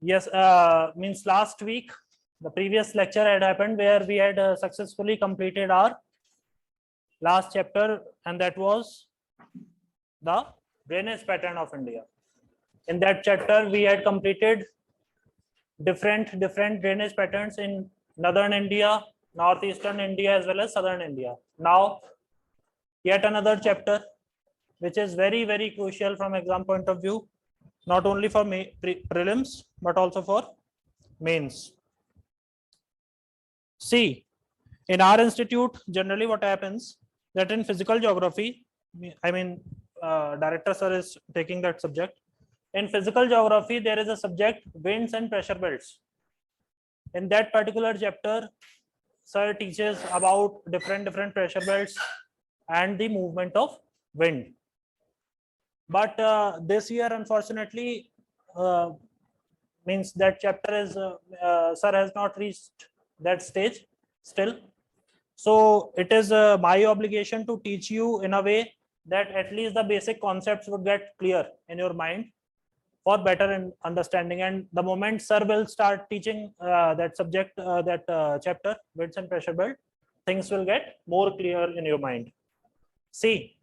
Yes, means last week, the previous lecture had happened where we had successfully completed our last chapter, and that was the drainage pattern of India. In that chapter, we had completed different drainage patterns in northern India, northeastern India, as well as southern India. Now, yet another chapter, which is very crucial from exam point of view, not only for prelims but also for mains. See, in our institute, generally what happens that in physical geography, director sir is taking that subject. In physical geography, there is a subject winds and pressure belts. In that particular chapter, sir teaches about different pressure belts and the movement of wind. But this year, unfortunately, means that chapter is sir has not reached that stage still. So it is my obligation to teach you in a way that at least the basic concepts would get clear in your mind for better understanding. And the moment sir will start teaching that subject, chapter, winds and pressure belt, things will get more clear in your mind. See,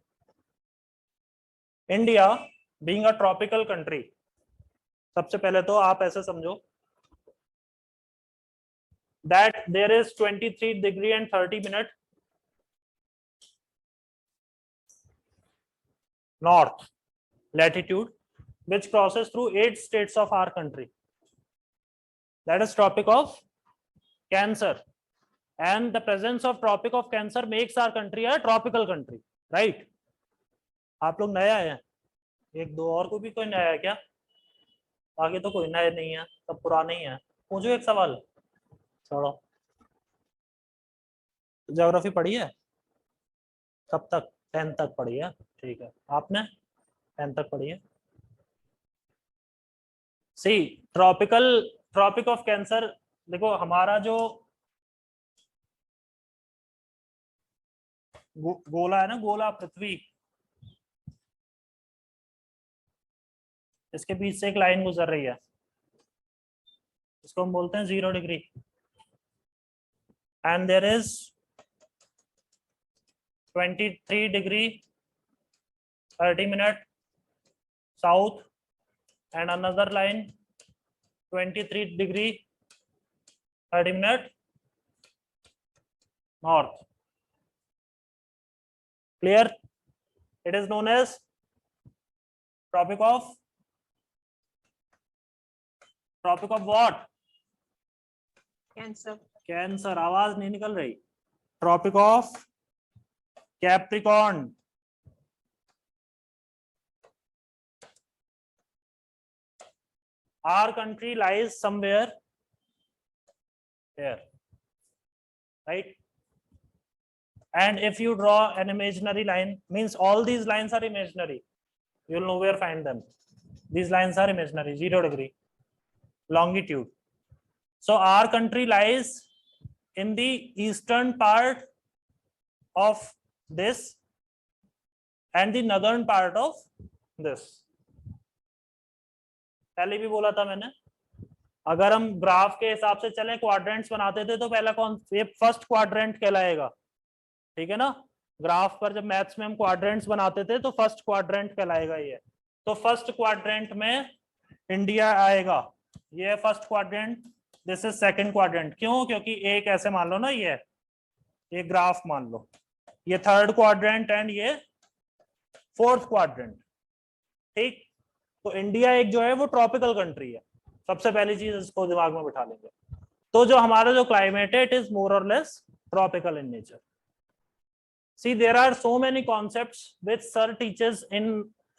India being a tropical country, सबसे पहले तो आप ऐसे समझो that there is 23 degree and 30 minute north latitude which crosses through 8 states of our country. That is Tropic of Cancer, and the presence of Tropic of Cancer makes our country a tropical country, right? आप लोग नए आए हैं, एक दो और कोई भी कोई नया है क्या? आगे तो कोई नया नहीं है, सब पुराने ही हैं. पूछो एक सवाल. छोड़ो. ज्योग्राफी पढ़ी है? कब तक? 10th तक पढ़ी है. ठीक है, आपने 10th तक पढ़ी है. सी ट्रॉपिक ऑफ कैंसर, देखो हमारा जो गोला है ना, गोला पृथ्वी, इसके बीच से एक लाइन गुजर रही है, इसको हम बोलते हैं 0 degree. And there is 23 degree 30 minute south and another line 23 degree 30 minute north. Clear? It is known as tropic of what? Cancer. आवाज नहीं निकल रही. Tropic of Capricorn. Our country lies somewhere here, right? And if you draw an imaginary line, means all these lines are imaginary, you'll nowhere find them. These lines are imaginary. 0 degree longitude. So our country lies in the eastern part of this and the northern part of this. पहले भी बोला था मैंने, अगर हम graph के हिसाब से चलें, क्वाड्रेंट्स बनाते थे, तो पहला कौन, ये फर्स्ट क्वाड्रेंट कहलाएगा, ठीक है ना? ग्राफ पर जब मैथ्स में हम क्वाड्रेंट्स बनाते थे तो फर्स्ट क्वाड्रेंट कहलाएगा ये. तो फर्स्ट क्वाड्रेंट में इंडिया आएगा, ये है first quadrant, this is second quadrant. क्यों? क्योंकि एक ऐसे मान लो ना, ये ग्राफ मान लो, ये थर्ड क्वाड्रेंट एंड ये फोर्थ क्वाड्रेंट, ठीक? तो इंडिया एक जो है वो ट्रॉपिकल कंट्री है. सबसे पहली चीज इसको दिमाग में बिठा लेंगे. तो जो हमारा जो क्लाइमेट है, इट इज मोर और less tropical in nature. See, there are so many concepts which sir teachers in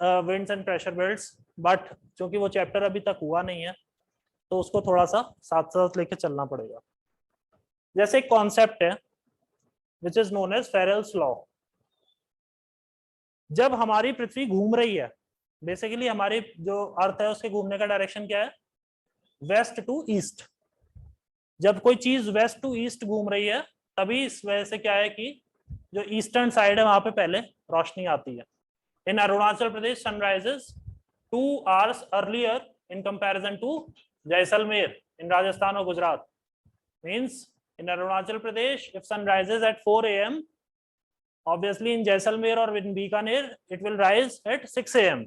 winds and pressure belts, but क्योंकि वो चैप्टर अभी तक हुआ नहीं है तो उसको थोड़ा सा साथ साथ लेके चलना पड़ेगा. जैसे एक कॉन्सेप्ट है which is known as Ferrel's law. जब हमारी पृथ्वी घूम रही है, बेसिकली हमारी जो अर्थ है उसके घूमने का डायरेक्शन क्या है? West to east. जब कोई चीज वेस्ट टू ईस्ट घूम रही है, तभी इस वजह से क्या है कि जो ईस्टर्न साइड है वहां पे पहले रोशनी आती है. In Arunachal Pradesh sunrises 2 hours earlier in comparison to Jaisalmer in Rajasthan or Gujarat. Means in Arunachal Pradesh, if sun rises at 4 a.m., obviously in Jaisalmer or in Bikaner, it will rise at 6 a.m.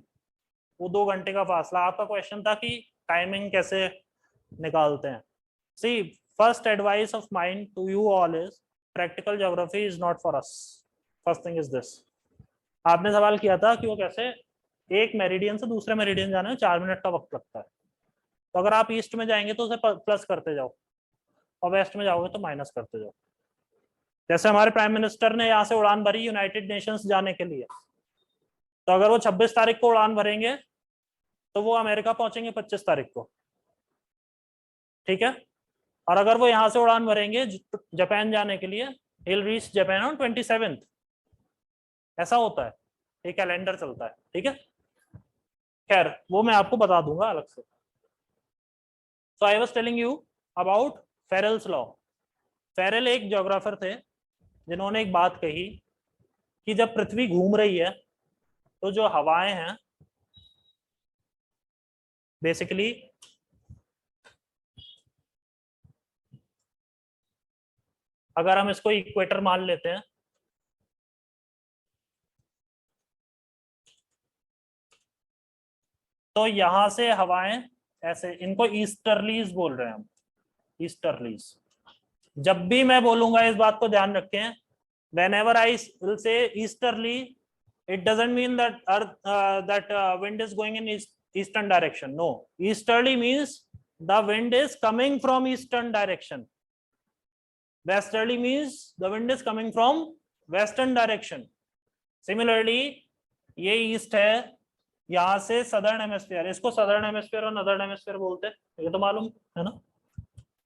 वो 2 घंटे का फासला. आपका question था कि timing कैसे निकालते हैं. See, first advice of mine to you all is practical geography is not for us. First thing is this. आपने सवाल किया था कि वो कैसे एक मेरिडियन से दूसरे मेरिडियन जाने में 4 मिनट का वक्त लगता है. तो अगर आप ईस्ट में जाएंगे तो उसे प्लस करते जाओ और वेस्ट में जाओगे तो माइनस करते जाओ. जैसे हमारे प्राइम मिनिस्टर ने यहाँ से उड़ान भरी यूनाइटेड नेशंस जाने के लिए, तो अगर वो 26 तारीख को उड़ान भरेंगे तो वो अमेरिका पहुंचेंगे 25 तारीख को. ठीक है. और अगर वो यहाँ से उड़ान भरेंगे जापान जाने के लिए, he'll reach Japan on 27th. ऐसा होता है, एक कैलेंडर चलता है. ठीक है. खैर वो मैं आपको बता दूंगा अलग से. So I was telling you about Farrell's law. फेरेल एक ज्योग्राफर थे जिन्होंने एक बात कही कि जब पृथ्वी घूम रही है तो जो हवाएं हैं बेसिकली अगर हम इसको इक्वेटर मान लेते हैं तो यहां से हवाएं ऐसे, इनको ईस्टर्लीज बोल रहे हैं हम, ईस्टर्लीज. जब भी मैं बोलूंगा इस बात को ध्यान रखें, whenever I will say easterly, it doesn't mean that that wind is going in eastern direction. No, easterly means the wind is coming from eastern direction. Westerly means the wind is coming from western direction. Similarly, ये east है, यहाँ से southern hemisphere, इसको southern hemisphere और northern hemisphere बोलते हैं, ये तो मालूम है ना.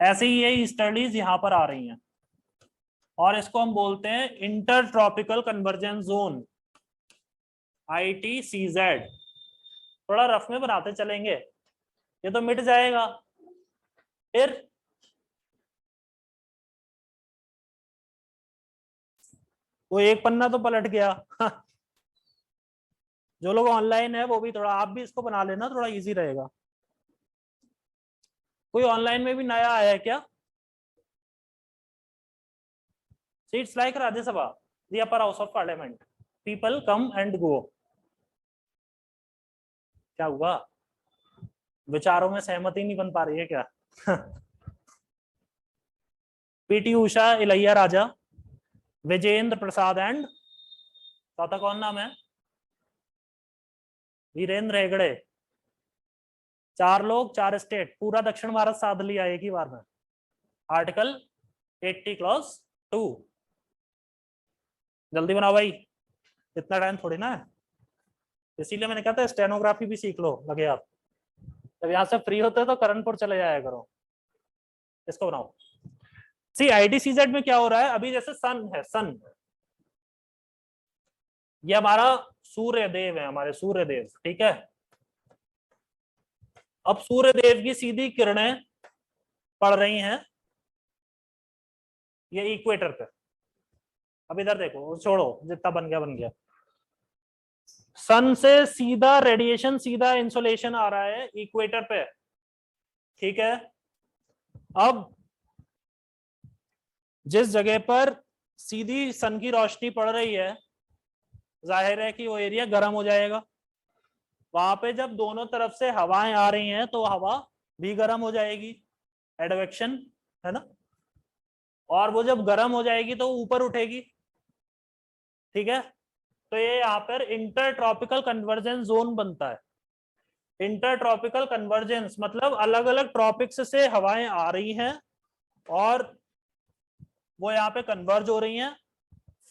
ऐसे ही ये ईस्टर्लीज यहाँ पर आ रही हैं और इसको हम बोलते हैं inter tropical convergence zone, ITCZ. थोड़ा रफ में बनाते चलेंगे, ये तो मिट जाएगा. फिर वो एक पन्ना तो पलट गया. जो लोग ऑनलाइन है वो भी थोड़ा, आप भी इसको बना लेना, थोड़ा इजी रहेगा. कोई ऑनलाइन में भी नया आया है क्या? It's like Rajya Sabha, the upper house of parliament. People come and go. क्या हुआ? विचारों में सहमति नहीं बन पा रही है क्या? PT Usha, Ilaiyaraaja, Vijendra Prasad and चौथा कौन नाम है? वीरेंद्र हेगड़े. 4 लोग 4 स्टेट, पूरा दक्षिण भारत साध लिया एक ही बार में. Article 80 clause 2. जल्दी बनाओ भाई, इतना टाइम थोड़ी ना है. इसीलिए मैंने कहा था स्टेनोग्राफी भी सीख लो लगे आप. जब यहाँ से फ्री होते हो तो करणपुर चले जाया करो. इसको बनाओ. सी ITCZ में क्या हो रहा है अभी, जैसे सन है, सन ये हमारा सूर्य देव है, हमारे सूर्य देव. ठीक है. अब सूर्य देव की सीधी किरणें पड़ रही हैं ये इक्वेटर पे. अब इधर देखो, छोड़ो, जितना बन गया बन गया. सन से सीधा रेडिएशन, सीधा इंसोलेशन आ रहा है इक्वेटर पे. ठीक है. अब जिस जगह पर सीधी सन की रोशनी पड़ रही है, जाहिर है कि वो एरिया गर्म हो जाएगा. वहां पे जब दोनों तरफ से हवाएं आ रही हैं तो हवा भी गर्म हो जाएगी, एडवेक्शन है ना. और वो जब गर्म हो जाएगी तो ऊपर उठेगी. ठीक है. तो ये यहाँ पर इंटर ट्रॉपिकल कन्वर्जेंस जोन बनता है. इंटर ट्रॉपिकल कन्वर्जेंस मतलब अलग अलग ट्रॉपिक्स से हवाएं आ रही हैं और वो यहाँ पे कन्वर्ज हो रही हैं.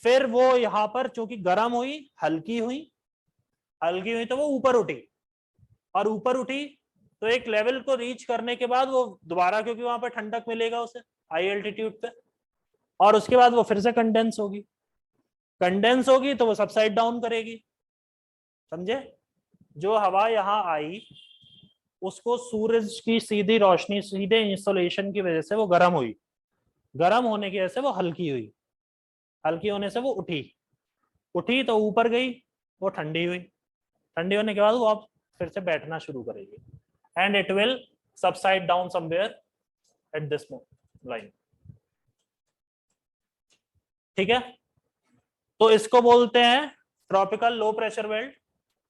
फिर वो यहाँ पर चूंकि गर्म हुई, हल्की हुई तो वो ऊपर उठी, और ऊपर उठी तो एक लेवल को रीच करने के बाद वो दोबारा, क्योंकि वहां पर ठंडक मिलेगा उसे हाई एल्टीट्यूड पे, और उसके बाद वो फिर से कंडेंस होगी. कंडेंस होगी तो वो सबसाइड डाउन करेगी. समझे? जो हवा यहाँ आई उसको सूरज की सीधी रोशनी, सीधे इंसोलेशन की वजह से वो गर्म हुई. गर्म होने की वजह से वो हल्की हुई. हल्की होने से वो उठी तो ऊपर गई, वो ठंडी हुई. ठंडी होने के बाद वो अब फिर से बैठना शुरू करेगी and it will subside down somewhere at this line. ठीक है, तो इसको बोलते हैं ट्रॉपिकल लो प्रेशर बेल्ट.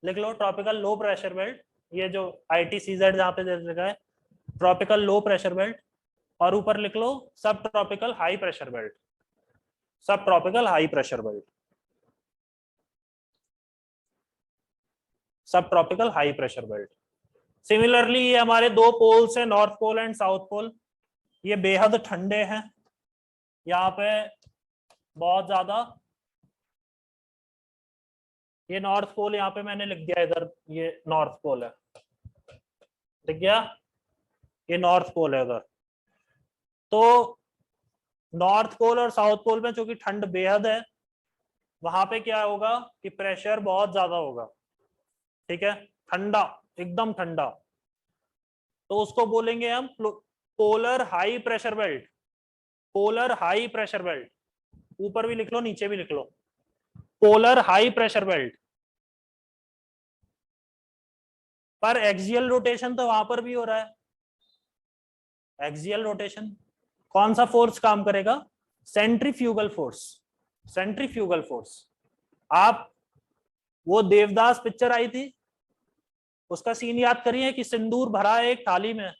लिख लो ट्रॉपिकल लो प्रेशर बेल्ट. ये जो ITCZ जहां पे दे रखा है ट्रॉपिकल लो प्रेशर बेल्ट, और ऊपर लिख लो subtropical high pressure belt. Subtropical high pressure belt, subtropical high pressure belt. Similarly ये हमारे दो पोल्स हैं, north pole and south pole. ये बेहद ठंडे हैं, यहाँ पे बहुत ज्यादा. ये नॉर्थ पोल यहाँ पे मैंने लिख दिया, इधर ये नॉर्थ पोल है, लिख गया, ये नॉर्थ पोल है उधर. तो नॉर्थ पोल और साउथ पोल में चूंकि ठंड बेहद है, वहां पे क्या होगा कि प्रेशर बहुत ज्यादा होगा. ठीक है, ठंडा, एकदम ठंडा. तो उसको बोलेंगे हम polar high pressure belt. Polar high pressure belt, ऊपर भी लिख लो नीचे भी लिख लो, पोलर हाई प्रेशर बेल्ट. पर एक्सियल रोटेशन तो वहां पर भी हो रहा है. एक्सियल रोटेशन कौन सा फोर्स काम करेगा? Centrifugal force. Centrifugal force. आप वो देवदास पिक्चर आई थी, उसका सीन याद करिए कि सिंदूर भरा एक थाली में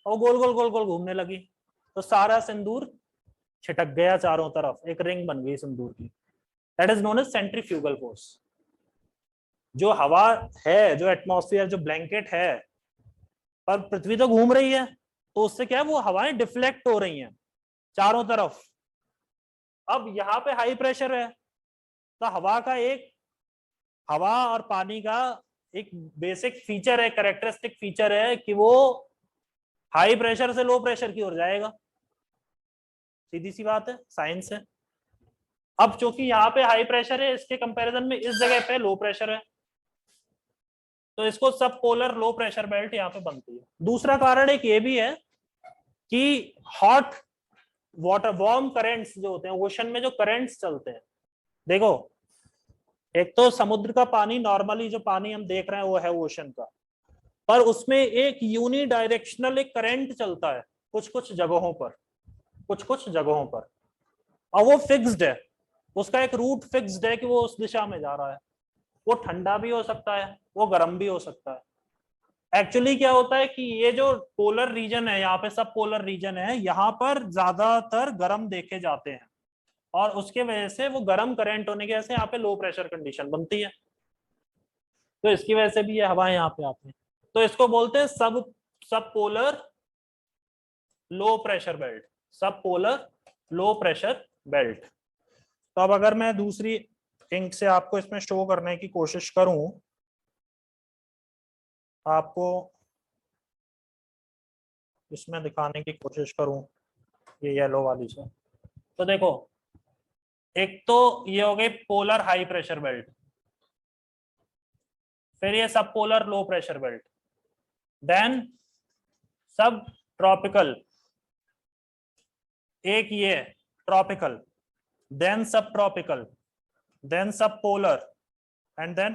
और गोल गोल गोल गोल घूमने लगी, तो सारा सिंदूर छिटक गया चारों तरफ, एक रिंग बन गई सिंदूर की. That is known as centrifugal force. जो हवा है, जो एटमॉस्फेयर, जो ब्लैंकेट है, पर पृथ्वी तो घूम रही है, तो उससे क्या है, वो हवाएं डिफ्लेक्ट हो रही हैं चारों तरफ. अब यहाँ पे हाई प्रेशर है, तो हवा और पानी का एक बेसिक फीचर है, कैरेक्टरिस्टिक फीचर है कि वो हाई प्रेशर से लो प्रेशर की ओर जाएगा. सीधी सी बात है, साइंस है. अब चूंकि यहाँ पे हाई प्रेशर है, इसके कंपैरिजन में इस जगह पे लो प्रेशर है, तो इसको सब पोलर लो प्रेशर बेल्ट यहाँ पे बनती है. दूसरा कारण एक ये भी है कि हॉट वाटर, वार्म करंट्स जो होते हैं ओशन में, जो करंट्स चलते हैं, देखो एक तो समुद्र का पानी, नॉर्मली जो पानी हम देख रहे हैं वो है ओशन का, पर उसमें एक यूनी डायरेक्शनल एक करंट चलता है कुछ कुछ जगहों पर, कुछ कुछ जगहों पर, और वो फिक्स्ड है. उसका एक रूट फिक्स्ड है कि वो उस दिशा में जा रहा है. वो ठंडा भी हो सकता है, वो गर्म भी हो सकता है. एक्चुअली क्या होता है कि ये जो पोलर रीजन है, यहाँ पे सब पोलर रीजन है, यहाँ पर ज्यादातर गर्म देखे जाते हैं, और उसके वजह से वो गर्म करंट होने की वजह से यहाँ पे लो प्रेशर कंडीशन बनती है. तो इसकी वजह से भी ये हवाएं यहाँ पे आती है. तो इसको बोलते हैं सब पोलर लो प्रेशर बेल्ट. सब पोलर लो प्रेशर बेल्ट. तो अब अगर मैं दूसरी इंक से आपको इसमें शो करने की कोशिश करूं, आपको इसमें दिखाने की कोशिश करूं ये येलो वाली से, तो देखो एक तो ये हो गई पोलर हाई प्रेशर बेल्ट, फिर ये सब polar low pressure belt, then subtropical, एक ये tropical, then subtropical, then subpolar, and then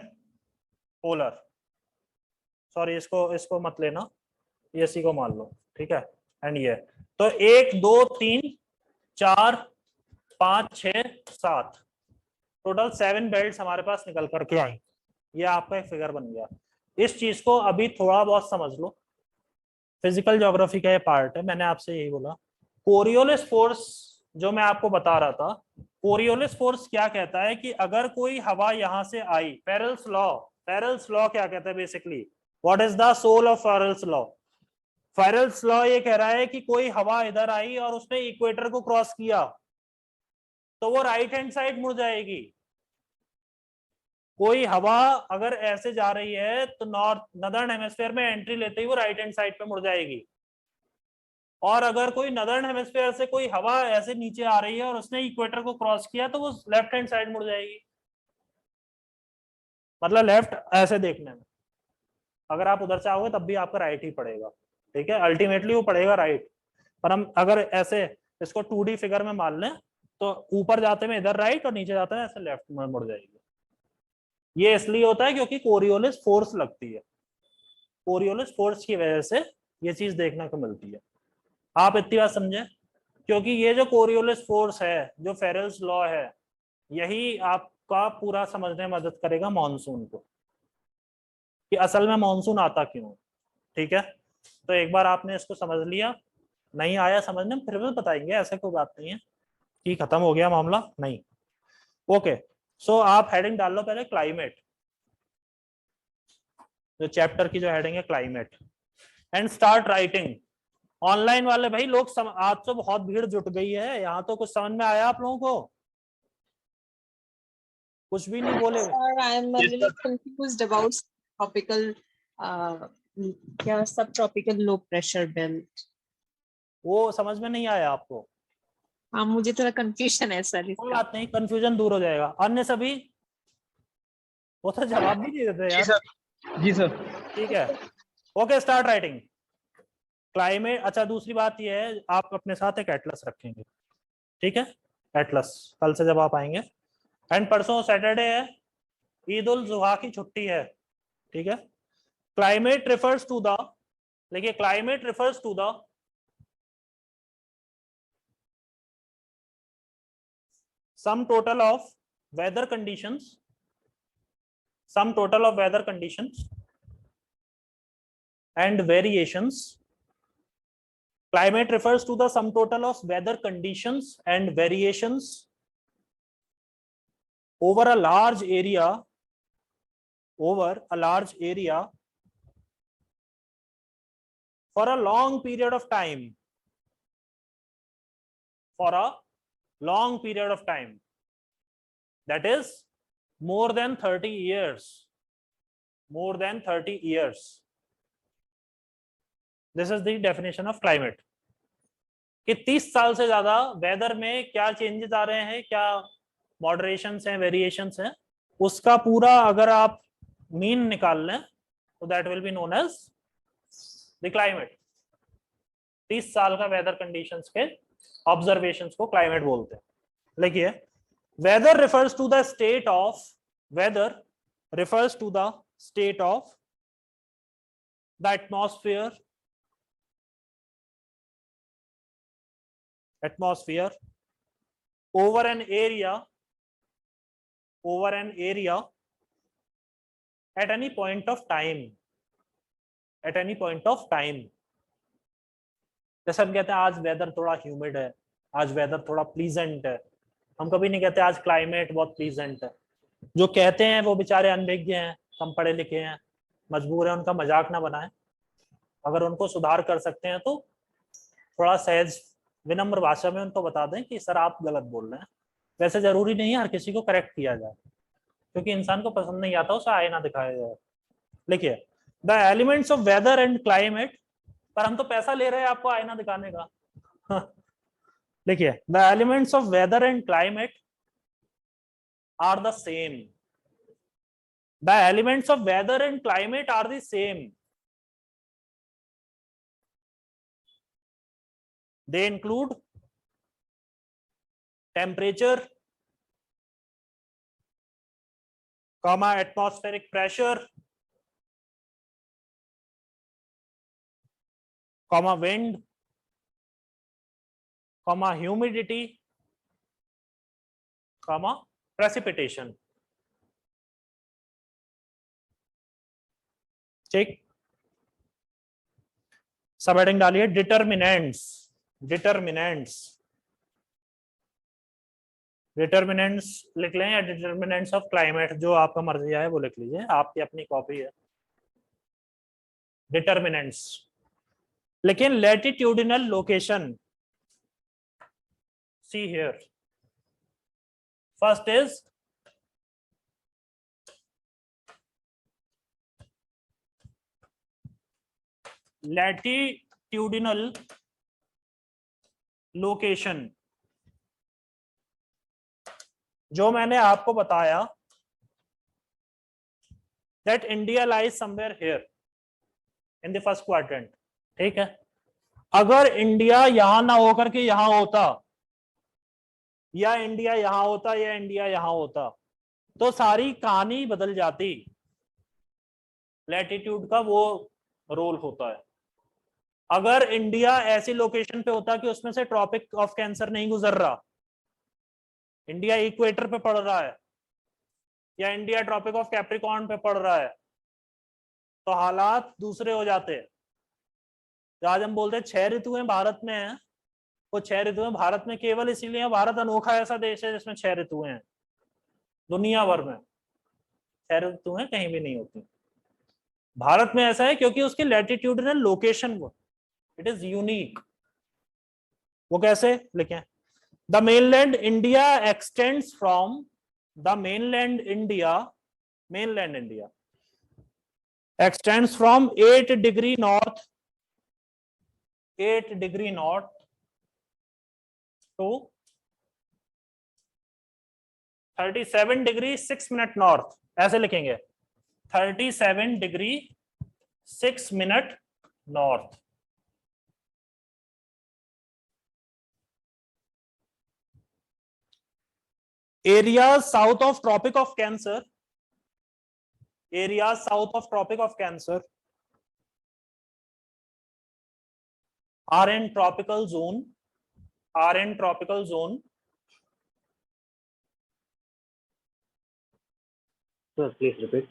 polar. Sorry, इसको मत लेना, ये इसी को मान लो. ठीक है, एंड ये तो 1 2 3 4 5 6 7 टोटल 7 बेल्ट्स हमारे पास निकल करके आई. ये आपका एक फिगर बन गया. इस चीज को अभी थोड़ा बहुत समझ लो, फिजिकल ज्योग्राफी का ये पार्ट है. मैंने आपसे यही बोला, कोरियोलिस फोर्स जो मैं आपको बता रहा था, कोरियोलिस फोर्स क्या कहता है कि अगर कोई हवा यहां से आई, फेरेल्स लॉ क्या कहता है basically, what is the soul of Ferrel's law? Ferrel's law ये कह रहा है कि कोई हवा इधर आई और उसने इक्वेटर को क्रॉस किया, तो वो राइट हैंड साइड मुड़ जाएगी. कोई हवा अगर ऐसे जा रही है तो नदर्न हेमिस्फीयर में एंट्री लेते ही वो राइट हैंड साइड पे मुड़ जाएगी, और अगर कोई नदर्न हेमिस्फीयर से कोई हवा ऐसे नीचे आ रही है और उसने इक्वेटर को क्रॉस किया तो वो लेफ्ट हैंड साइड मुड़ जाएगी. मतलब लेफ्ट ऐसे देखने में, अगर आप उधर से आओगे तब भी आपका राइट ही पड़ेगा. ठीक है, अल्टीमेटली वो पड़ेगा राइट. पर हम अगर ऐसे इसको 2D फिगर में मान लें तो ऊपर जाते में इधर राइट और नीचे जाते हैं ऐसे लेफ्ट में मुड़ जाएगी. ये इसलिए होता है क्योंकि कोरियोलिस फोर्स लगती है. कोरियोलिस फोर्स की वजह से ये चीज देखने को मिलती है। आप इतनी बात समझे, क्योंकि ये जो कोरियोलिस फोर्स है, जो फेरेल्स लॉ है, यही आपका पूरा समझने में मदद करेगा मानसून को, कि असल में मानसून आता क्यों। ठीक है, तो एक बार आपने इसको समझ लिया, नहीं आया समझने में फिर भी बताएंगे, ऐसा कोई बात नहीं है कि खत्म हो गया मामला, नहीं। ओके, सो आप हेडिंग डाल लो पहले क्लाइमेट, जो चैप्टर की जो हेडिंग है climate, and start writing. Online वाले भाई लोग आज तो बहुत भीड़ जुट गई है, यहाँ तो कुछ समझ में आया आप लोगों को? कुछ भी नहीं बोले? Sir, I am a little confused about tropical, क्या subtropical low pressure belt. वो समझ में नहीं आया आपको? हाँ, मुझे थोड़ा कंफ्यूजन है सर कोई इसका। बात नहीं, कंफ्यूजन दूर हो जाएगा। अन्य सभी वो तो जवाब भी नहीं देते यार। जी सर। ठीक है, ओके, स्टार्ट राइटिंग क्लाइमेट। अच्छा, दूसरी बात ये है, आप अपने साथ एक एटलस रखेंगे, ठीक है? एटलस कल से जब आप आएंगे, एंड परसों सैटरडे है, ईद उल जुहा की छुट्टी है, ठीक है? क्लाइमेट रिफर्स टू द, देखिए climate refers to the sum total of weather conditions, sum total of weather conditions and variations. Climate refers to the sum total of weather conditions and variations over a large area, for a long period of time, that is more than 30 years. This is the definition of climate. कि 30 साल से ज्यादा weather में क्या changes आ रहे हैं, क्या मॉडरेशंस हैं, वेरिएशंस हैं, उसका पूरा अगर आप मीन निकाल लें तो that will be known as the climate. 30 साल का वेदर कंडीशंस के ऑब्जर्वेशंस को क्लाइमेट बोलते हैं। लिखिए, weather refers to the state of, weather refers to the state of the atmosphere over an area at any point of time, जैसे हम कहते हैं आज वेदर थोड़ा ह्यूमिड है, आज वेदर थोड़ा प्लीजेंट है, हम कभी नहीं कहते आज क्लाइमेट बहुत प्लीजेंट है। जो कहते हैं वो बेचारे अनभिज्ञ हैं, कम पढ़े लिखे हैं, मजबूर है, उनका मजाक ना बनाएं। अगर उनको सुधार कर सकते हैं तो थोड़ा सहज विनम्र भाषा में उनको बता दें कि सर आप गलत बोल रहे हैं। वैसे जरूरी नहीं है हर किसी को करेक्ट किया जाए, क्योंकि इंसान को पसंद नहीं आता उसे आईना दिखाया जाए। लिखिए, the elements of weather and climate, पर हम तो पैसा ले रहे हैं आपको आईना दिखाने का। लिखिए, the elements of weather and climate are the same. The elements of weather and climate are the same. They include temperature, atmospheric pressure, wind, humidity, precipitation. ठीक, सब हेडिंग डालिए। डिटर्मिनेंट्स लिख लें, या डिटर्मिनेंट्स ऑफ क्लाइमेट, जो आपका मर्जी है वो लिख लीजिए, आपकी अपनी कॉपी है। डिटर्मिनेंट्स, लेकिन latitudinal location, see here, first is latitudinal location. जो मैंने आपको बताया that India lies somewhere here in the first quadrant, ठीक है? अगर इंडिया यहां ना होकर के यहां होता, या इंडिया यहां होता, या इंडिया यहां होता, तो सारी कहानी बदल जाती। लैटिट्यूड का वो रोल होता है। अगर इंडिया ऐसी लोकेशन पे होता कि उसमें से ट्रॉपिक ऑफ कैंसर नहीं गुजर रहा, इंडिया इक्वेटर पे पड़ रहा है या इंडिया ट्रॉपिक ऑफ कैप्रिकॉर्न पे पड़ रहा है, तो हालात दूसरे हो जाते हैं। तो आज हम बोलते हैं 6 ऋतुएं भारत में हैं, वो 6 ऋतुएं भारत में केवल इसीलिए है, भारत अनोखा ऐसा देश है जिसमें 6 ऋतुएं हैं। दुनिया भर में 6 ऋतुएं कहीं भी नहीं होती, भारत में ऐसा है क्योंकि उसकी लैटिट्यूडनल लोकेशन वो इट इज यूनिक। वो कैसे लिखें? The mainland India extends from the mainland India extends from 8 degree north to 37 degree 6 minute north, ऐसे लिखेंगे 37 degree 6 minute north। areas south of tropic of cancer are in tropical zone so please repeat.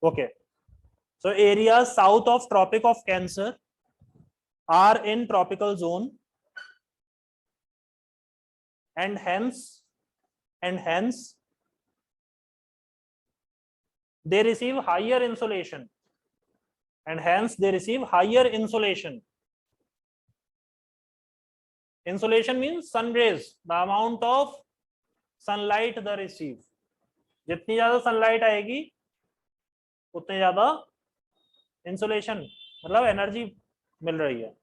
Okay, so areas south of tropic of cancer are in tropical zone and hence they receive higher insolation insolation means sun rays, the amount of sunlight they receive। जितनी ज्यादा sunlight आएगी उतने ज्यादा insulation मतलब energy मिल रही है।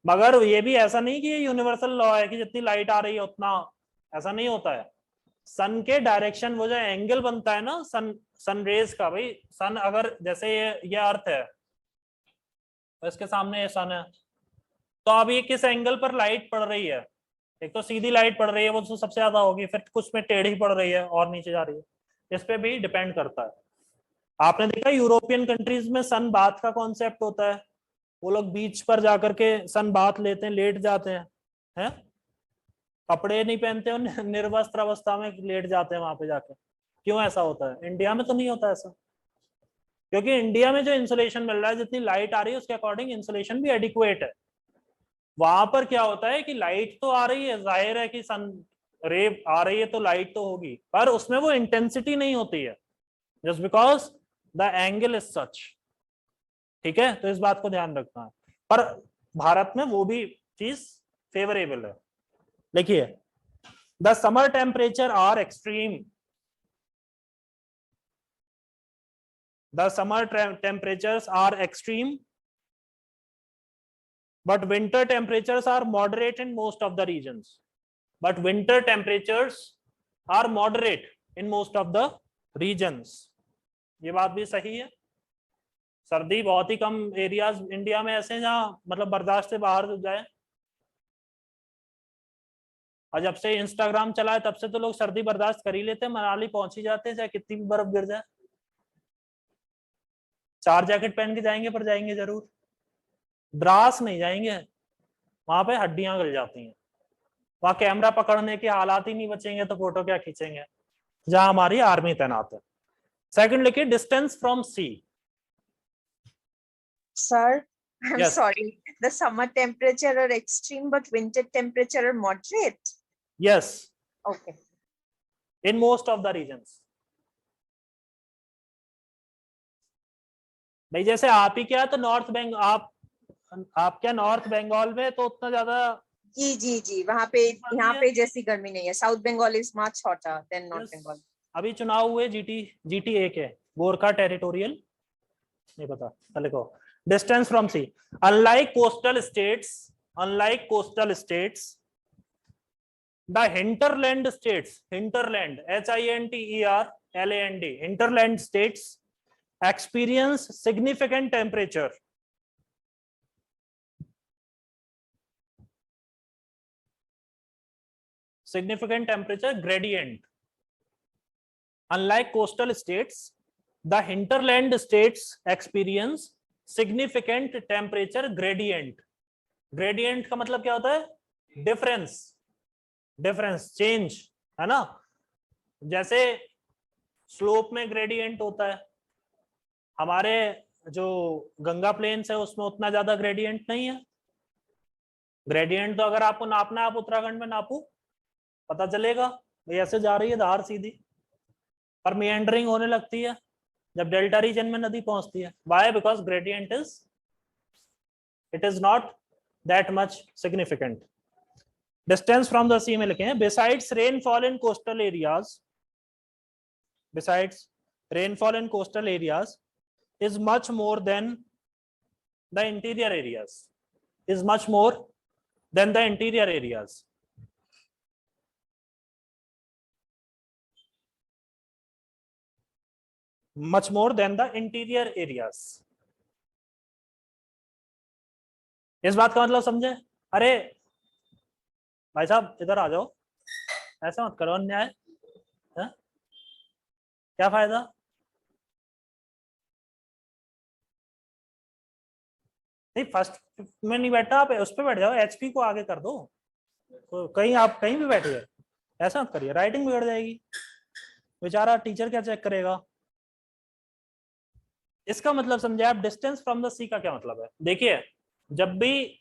मगर ये भी ऐसा नहीं कि ये यूनिवर्सल लॉ है कि जितनी लाइट आ रही है उतना, ऐसा नहीं होता है। सन के डायरेक्शन, वो जो एंगल बनता है ना सन रेज का, भाई सन अगर जैसे ये अर्थ है तो इसके सामने ये सन है, तो अब ये किस एंगल पर लाइट पड़ रही है, एक तो सीधी लाइट पड़ रही है वो तो सबसे ज्यादा होगी, फिर कुछ में टेढ़ी पड़ रही है और नीचे जा रही है, इस पे भी डिपेंड करता है। आपने देखा यूरोपियन कंट्रीज में सन बाथ का कॉन्सेप्ट होता है, वो लोग बीच पर जाकर के सन बाथ लेते हैं, लेट जाते हैं, कपड़े नहीं पहनते हो, निर्वस्त्र अवस्था में लेट जाते हैं वहां पे जाकर। क्यों ऐसा होता है? इंडिया में तो नहीं होता ऐसा, क्योंकि इंडिया में जो इंसुलेशन मिल रहा है, जितनी लाइट आ रही है उसके अकॉर्डिंग इंसुलेशन भी एडिक्वेट है। वहां पर क्या होता है कि लाइट तो आ रही है, जाहिर है कि सन रे आ रही है तो लाइट तो होगी, पर उसमें वो इंटेंसिटी नहीं होती है, just because the angle is such. ठीक है, तो इस बात को ध्यान रखना है। पर भारत में वो भी चीज फेवरेबल है। देखिए, the summer temperature are extreme, the summer temperatures are extreme but winter temperatures are moderate in most of the regions, ये बात भी सही है। सर्दी बहुत ही कम एरियाज इंडिया में ऐसे हैं जहां मतलब बर्दाश्त से बाहर जाए। और जब से इंस्टाग्राम चला है तब से तो लोग सर्दी बर्दाश्त कर ही लेते हैं, मनाली पहुंच ही जाते हैं चाहे कितनी भी बर्फ गिर जाए। 4 जैकेट पहन के जाएंगे पर जाएंगे जरूर, द्रास नहीं जाएंगे, वहां पे हड्डियां गल जाती हैं, वहां कैमरा पकड़ने के हालात ही नहीं बचेंगे तो फोटो क्या खींचेंगे जहां हमारी आर्मी तैनात है। सेकंड लिखिए, distance from sea. Sir, I'm Yes. sorry. The summer temperature are extreme, but winter temperature are moderate. Yes, Okay. in most of the regions। भाई जैसे आप ही क्या, तो आप क्या नॉर्थ बंगाल में तो उतना ज्यादा जी वहाँ पे, यहाँ पे जैसी गर्मी नहीं है। South Bengal is much hotter than north Bengal. अभी चुनाव हुए GTA के, गोरखा टेरिटोरियल नहीं पता, चले को। Distance from sea, unlike coastal states the hinterland states, hinterland hinterland states experience significant temperature gradient। Unlike coastal states, the hinterland states experience significant temperature gradient. Gradient का मतलब क्या होता है? डिफरेंस, डिफरेंस चेंज, है ना। जैसे स्लोप में gradient होता है, हमारे जो गंगा प्लेन्स है उसमें उतना ज्यादा ग्रेडियंट नहीं है। ग्रेडियंट तो अगर आपको नापना है, आप उत्तराखंड में नापो, पता चलेगा भाई ऐसे जा रही है धार सीधी, पर मिएंडरिंग होने लगती है जब डेल्टा रीजन में नदी पहुंचती है। Why? Because gradient is, it is not that much significant. Distance from the sea में लिखे हैं, besides rainfall in coastal areas, besides rainfall in coastal areas is much more than the interior areas, is much more than the interior areas. Much more than the interior areas. इस बात का मतलब समझे? अरे भाई साहब इधर आ जाओ, ऐसा मत करो अन्याय, क्या फायदा? नहीं फर्स्ट में नहीं बैठा, आप उस पर बैठ जाओ, एचपी को आगे कर दो, तो कहीं आप कहीं भी बैठ गए, ऐसा मत करिए, राइटिंग बिगड़ जाएगी, बेचारा टीचर क्या चेक करेगा। इसका मतलब समझे आप? डिस्टेंस फ्रॉम द सी का क्या मतलब है? देखिए जब भी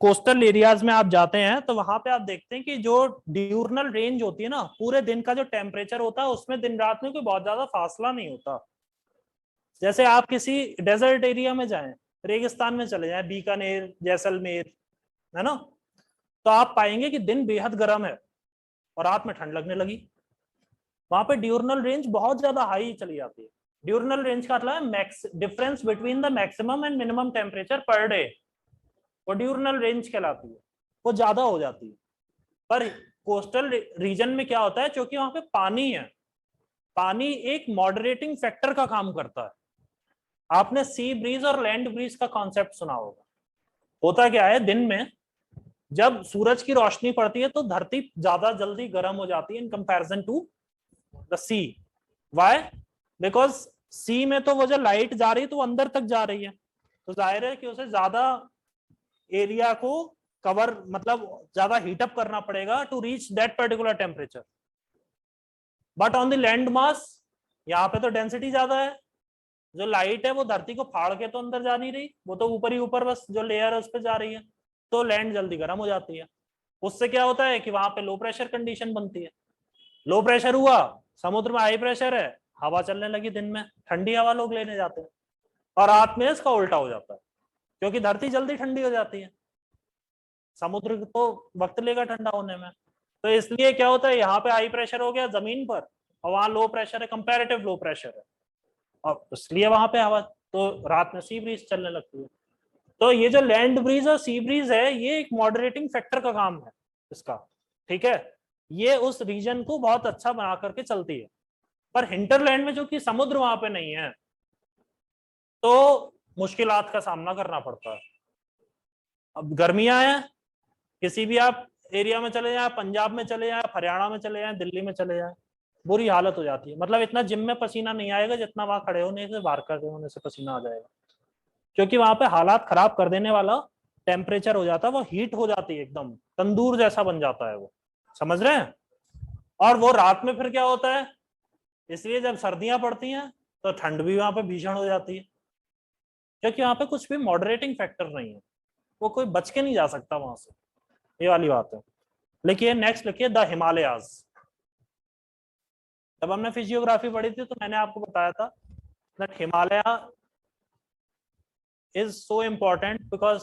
कोस्टल एरियाज में आप जाते हैं तो वहां पे आप देखते हैं कि जो ड्यूरनल रेंज होती है ना, पूरे दिन का जो टेम्परेचर होता है उसमें दिन रात में कोई बहुत ज्यादा फासला नहीं होता। जैसे आप किसी डेजर्ट एरिया में जाएं, रेगिस्तान में चले जाएं, बीकानेर, जैसलमेर, है ना, तो आप पाएंगे कि दिन बेहद गर्म है और रात में ठंड लगने लगी। वहां पे ड्यूरनल रेंज बहुत ज्यादा हाई चली जाती है। ड्यूरनल रेंज का मतलब है difference between the maximum and minimum temperature per day, वो ड्यूरनल रेंज कहलाती है, वो ज्यादा हो जाती है। पर कोस्टल रीजन में क्या होता है, क्योंकि वहां पे पानी है, पानी एक मॉडरेटिंग फैक्टर का काम करता है। आपने सी ब्रीज और लैंड ब्रीज का कॉन्सेप्ट सुना होगा। होता क्या है, दिन में जब सूरज की रोशनी पड़ती है तो धरती ज्यादा जल्दी गर्म हो जाती है in comparison to the sea. Why? Because sea में तो वो जो लाइट जा रही है तो वो अंदर तक जा रही है, तो जाहिर है कि उसे ज्यादा एरिया को कवर, मतलब ज्यादा हीटअप करना पड़ेगा to reach that particular temperature. But on the land mass, यहाँ पे तो डेंसिटी ज्यादा है, जो लाइट है वो धरती को फाड़ के तो अंदर जा नहीं रही, वो तो ऊपर ही ऊपर बस जो लेयर है उस पर जा रही है, तो लैंड जल्दी गर्म हो जाती है। उससे क्या होता है कि वहां पे लो प्रेशर कंडीशन बनती है। लो प्रेशर हुआ, समुद्र में हाई प्रेशर है, हवा चलने लगी, दिन में ठंडी हवा लोग लेने जाते हैं, और रात में इसका उल्टा हो जाता है, क्योंकि धरती जल्दी ठंडी हो जाती है, समुद्र तो वक्त लेगा ठंडा होने में। तो इसलिए क्या होता है, यहाँ पे हाई प्रेशर हो गया जमीन पर, और वहां लो प्रेशर है, कंपैरेटिव लो प्रेशर है, और इसलिए वहां पे हवा, तो रात में सी ब्रीज चलने लगती है। तो ये जो लैंड ब्रीज और सी ब्रीज है, ये एक मॉडरेटिंग फैक्टर का काम है इसका, ठीक है। ये उस रीजन को बहुत अच्छा बना करके चलती है। पर हिंटरलैंड में जो कि समुद्र वहां पे नहीं है, तो मुश्किलात का सामना करना पड़ता है। अब गर्मियां हैं, किसी भी आप एरिया में चले जाए, पंजाब में चले जाए, हरियाणा में चले जाए, दिल्ली में चले जाए, बुरी हालत हो जाती है। मतलब इतना जिम में पसीना नहीं आएगा जितना वहां खड़े होने से, बाहर खड़े होने से पसीना आ जाएगा, क्योंकि वहां पे हालात खराब कर देने वाला टेम्परेचर हो जाता है, वो हीट हो जाती है, एकदम तंदूर जैसा बन जाता है वो, समझ रहे हैं। और वो रात में फिर क्या होता है, इसलिए जब सर्दियां पड़ती हैं तो ठंड भी वहां पे भीषण हो जाती है, क्योंकि वहां पे कुछ भी मॉडरेटिंग फैक्टर नहीं है, वो कोई बच के नहीं जा सकता वहां से, ये वाली बात है। लिखिए नेक्स्ट, लिखिए द हिमालयाज। जब हमने फिजियोग्राफी पढ़ी थी तो मैंने आपको बताया था that Himalaya is so important because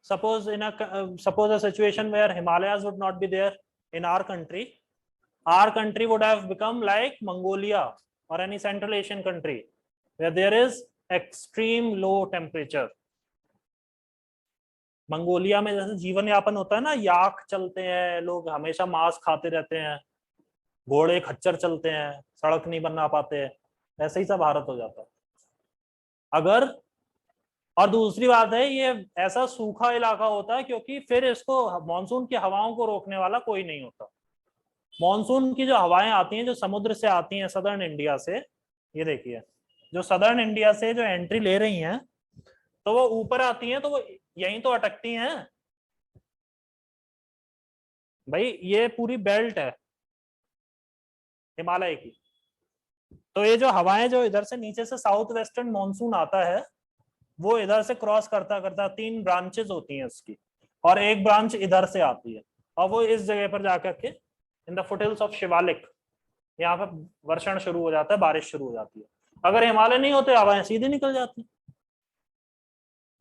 suppose a situation where Himalayas would not be there in our country would have become like Mongolia or any Central Asian country where there is extreme low temperature. Mongolia में जैसे जीवन यापन होता है ना, याक चलते हैं लोग, हमेशा मांस खाते रहते हैं, घोड़े खच्चर चलते हैं, सड़क नहीं बना पाते, ऐसे ही सब भारत हो जाता है अगर। और दूसरी बात है, ये ऐसा सूखा इलाका होता है क्योंकि फिर इसको मानसून की हवाओं को रोकने वाला कोई नहीं होता। मानसून की जो हवाएं आती हैं, जो समुद्र से आती हैं सदर्न इंडिया से, ये देखिए जो सदर्न इंडिया से जो एंट्री ले रही हैं, तो वो ऊपर आती हैं तो वो यहीं तो अटकती हैं भाई, ये पूरी बेल्ट है हिमालय की। तो ये जो हवाएं जो इधर से नीचे से साउथ वेस्टर्न मॉनसून आता है, वो इधर से क्रॉस करता करता 3 ब्रांचेस होती हैं इसकी, और एक ब्रांच इधर से आती है, और वो इस जगह पर जाकर के in the foothills of Shivalik यहाँ पर वर्षण शुरू हो जाता है, बारिश शुरू हो जाती है। अगर हिमालय नहीं होते हवाएं सीधी निकल जाती,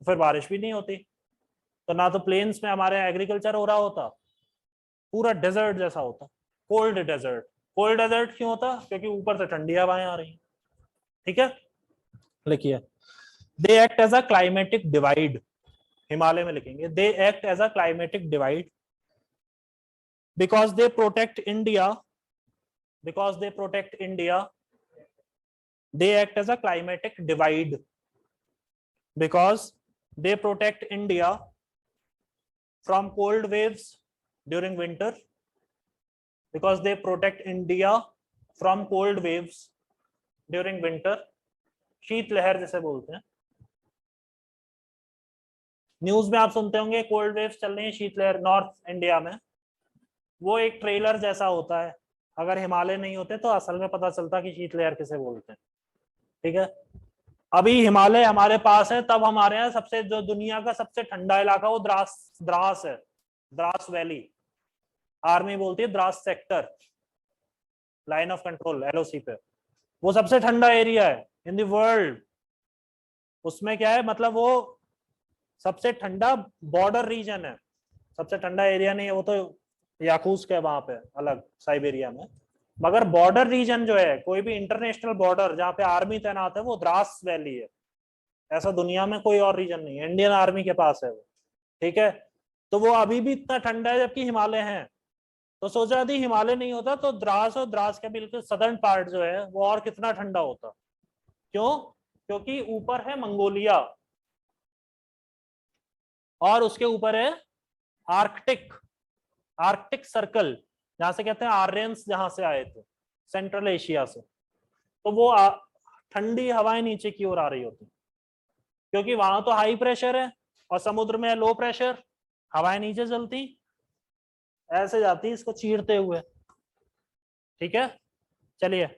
फिर बारिश भी नहीं होती, तो ना तो प्लेन्स में हमारे एग्रीकल्चर हो रहा होता, पूरा डेजर्ट जैसा होता, कोल्ड डेजर्ट। कोल्ड डेजर्ट क्यों होता? क्योंकि ऊपर से ठंडी हवाएं आ रही हैं। ठीक है, लिखिए they act as a climatic divide, Himalaya में लिखेंगे they act as a climatic divide because they protect India, because they protect India, they act as a climatic divide because they protect India from cold waves during winter, because they protect India from cold waves during winter, शीत लहर जिसे बोलते हैं। News में आप सुनते होंगे cold waves चल रही है, शीत लहर नॉर्थ इंडिया में, वो एक ट्रेलर जैसा होता है। अगर हिमालय नहीं होते तो असल में पता चलता कि शीतलहर किसे बोलते हैं। ठीक है, अभी हिमालय हमारे पास है, तब हमारे यहाँ सबसे जो दुनिया का सबसे ठंडा इलाका वो द्रास है, द्रास वैली, आर्मी बोलती है Dras sector, line of control LOC पे, वो सबसे ठंडा एरिया है इन द वर्ल्ड। उसमें क्या है, मतलब वो सबसे ठंडा बॉर्डर रीजन है, सबसे ठंडा एरिया नहीं है, वो तो याकूत्स्क है वहां पे अलग साइबेरिया में, मगर बॉर्डर रीजन जो है, कोई भी इंटरनेशनल बॉर्डर जहाँ पे आर्मी तैनात है, वो द्रास वैली है। ऐसा दुनिया में कोई और रीजन नहीं है, इंडियन आर्मी के पास है वो। ठीक है, तो वो अभी भी इतना ठंडा है जबकि हिमालय है। तो सोचा यदि हिमालय नहीं होता तो द्रास और द्रास के बिल्कुल सदर्न पार्ट जो है वो और कितना ठंडा होता। क्यों? क्योंकि ऊपर है मंगोलिया और उसके ऊपर है आर्कटिक, आर्कटिक सर्कल, जहां से कहते हैं आर्यंस जहां से आए थे सेंट्रल एशिया से, तो वो ठंडी हवाएं नीचे की ओर आ रही होती, क्योंकि वहां तो हाई प्रेशर है और समुद्र में लो प्रेशर, हवाएं नीचे चलती ऐसे जाती इसको चीरते हुए। ठीक है, चलिए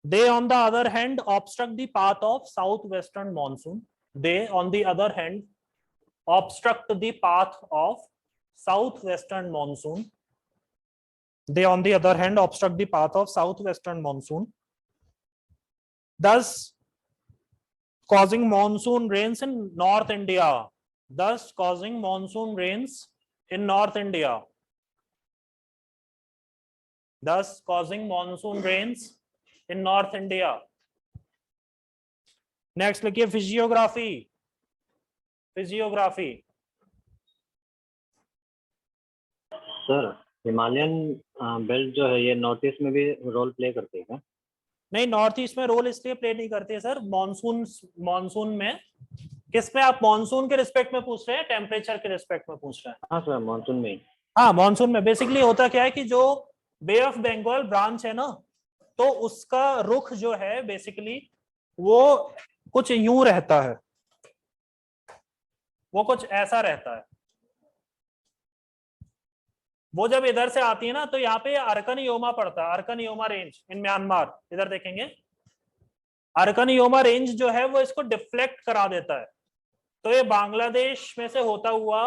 they on the other hand obstruct the path of south western monsoon, they on the other hand obstruct the path of southwestern monsoon, they on the other hand obstruct the path of southwestern monsoon, thus causing monsoon rains in North India, thus causing monsoon rains in North India, thus causing monsoon rains in North India. Next लिखिए physiography, physiography. Sir Himalayan belt जो है ये north east में भी role play करती है क्या? नहीं, नॉर्थ ईस्ट में रोल इसलिए प्ले नहीं करती है सर, मॉनसून में, किस में आप मॉनसून के रिस्पेक्ट में पूछ रहे हैं, टेम्परेचर के रिस्पेक्ट में पूछ रहे हैं? हाँ सर मानसून में। हाँ, मॉनसून में बेसिकली होता क्या है कि जो बे ऑफ बंगाल ब्रांच है ना, तो उसका रुख जो है बेसिकली वो कुछ यूं रहता है, वो कुछ ऐसा रहता है। वो जब इधर से आती है ना, तो यहाँ पे अर्कन योमा पड़ता है, अर्कन योमा रेंज इन म्यांमार, इधर देखेंगे अर्कन योमा रेंज जो है वो इसको डिफ्लेक्ट करा देता है, तो ये बांग्लादेश में से होता हुआ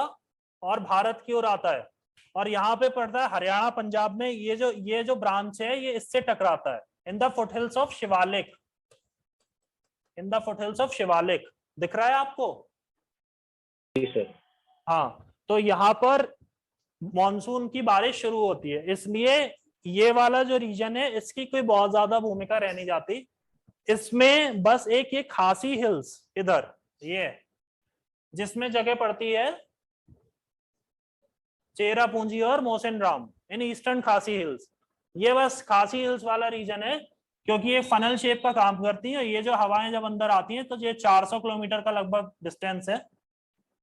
और भारत की ओर आता है, और यहाँ पे पड़ता है हरियाणा पंजाब में। ये जो ब्रांच है ये इससे टकराता है in the foothills of Shivalik, in the foothills of Shivalik, दिख रहा है आपको? सर हाँ, तो यहाँ पर मॉनसून की बारिश शुरू होती है, इसलिए ये वाला जो रीजन है इसकी कोई बहुत ज्यादा भूमिका रह नहीं जाती। इसमें बस एक ये खासी हिल्स इधर ये जिसमें जगह पड़ती है चेरापूंजी और मोसिनराम इन ईस्टर्न खासी हिल्स, ये बस खासी हिल्स वाला रीजन है, क्योंकि ये फनल शेप का काम करती है। ये जो हवाएं जब अंदर आती हैं तो ये 400 किलोमीटर का लगभग डिस्टेंस है,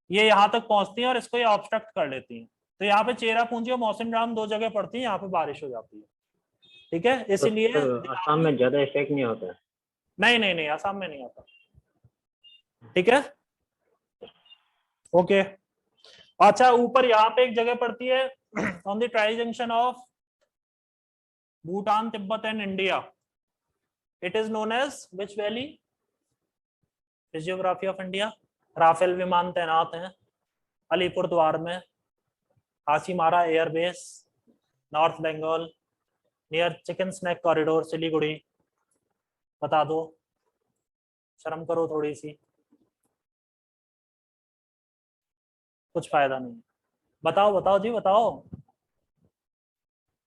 ये यहाँ तक पहुंचती है और इसको ये ऑब्स्ट्रक्ट कर लेती हैं। तो यहाँ पे चेरापूंजी और मौसिनराम दो जगह पड़ती है, यहाँ पे बारिश हो जाती है। ठीक है, इसीलिए असम में ज्यादा इफेक्ट नहीं होता है? नहीं, असम में नहीं आता। ठीक है, ओके। अच्छा, ऊपर यहाँ पे एक जगह पड़ती है, on the tri junction of Bhutan, Tibet and India, it is known as which valley? Physiography of India. Rafale विमान तैनात हैं अलीपुर द्वार में, Hasimara airbase, north Bengal, near chicken snack corridor Siliguri. बता दो, शर्म करो थोड़ी सी, कुछ फायदा नहीं। बताओ बताओ जी बताओ।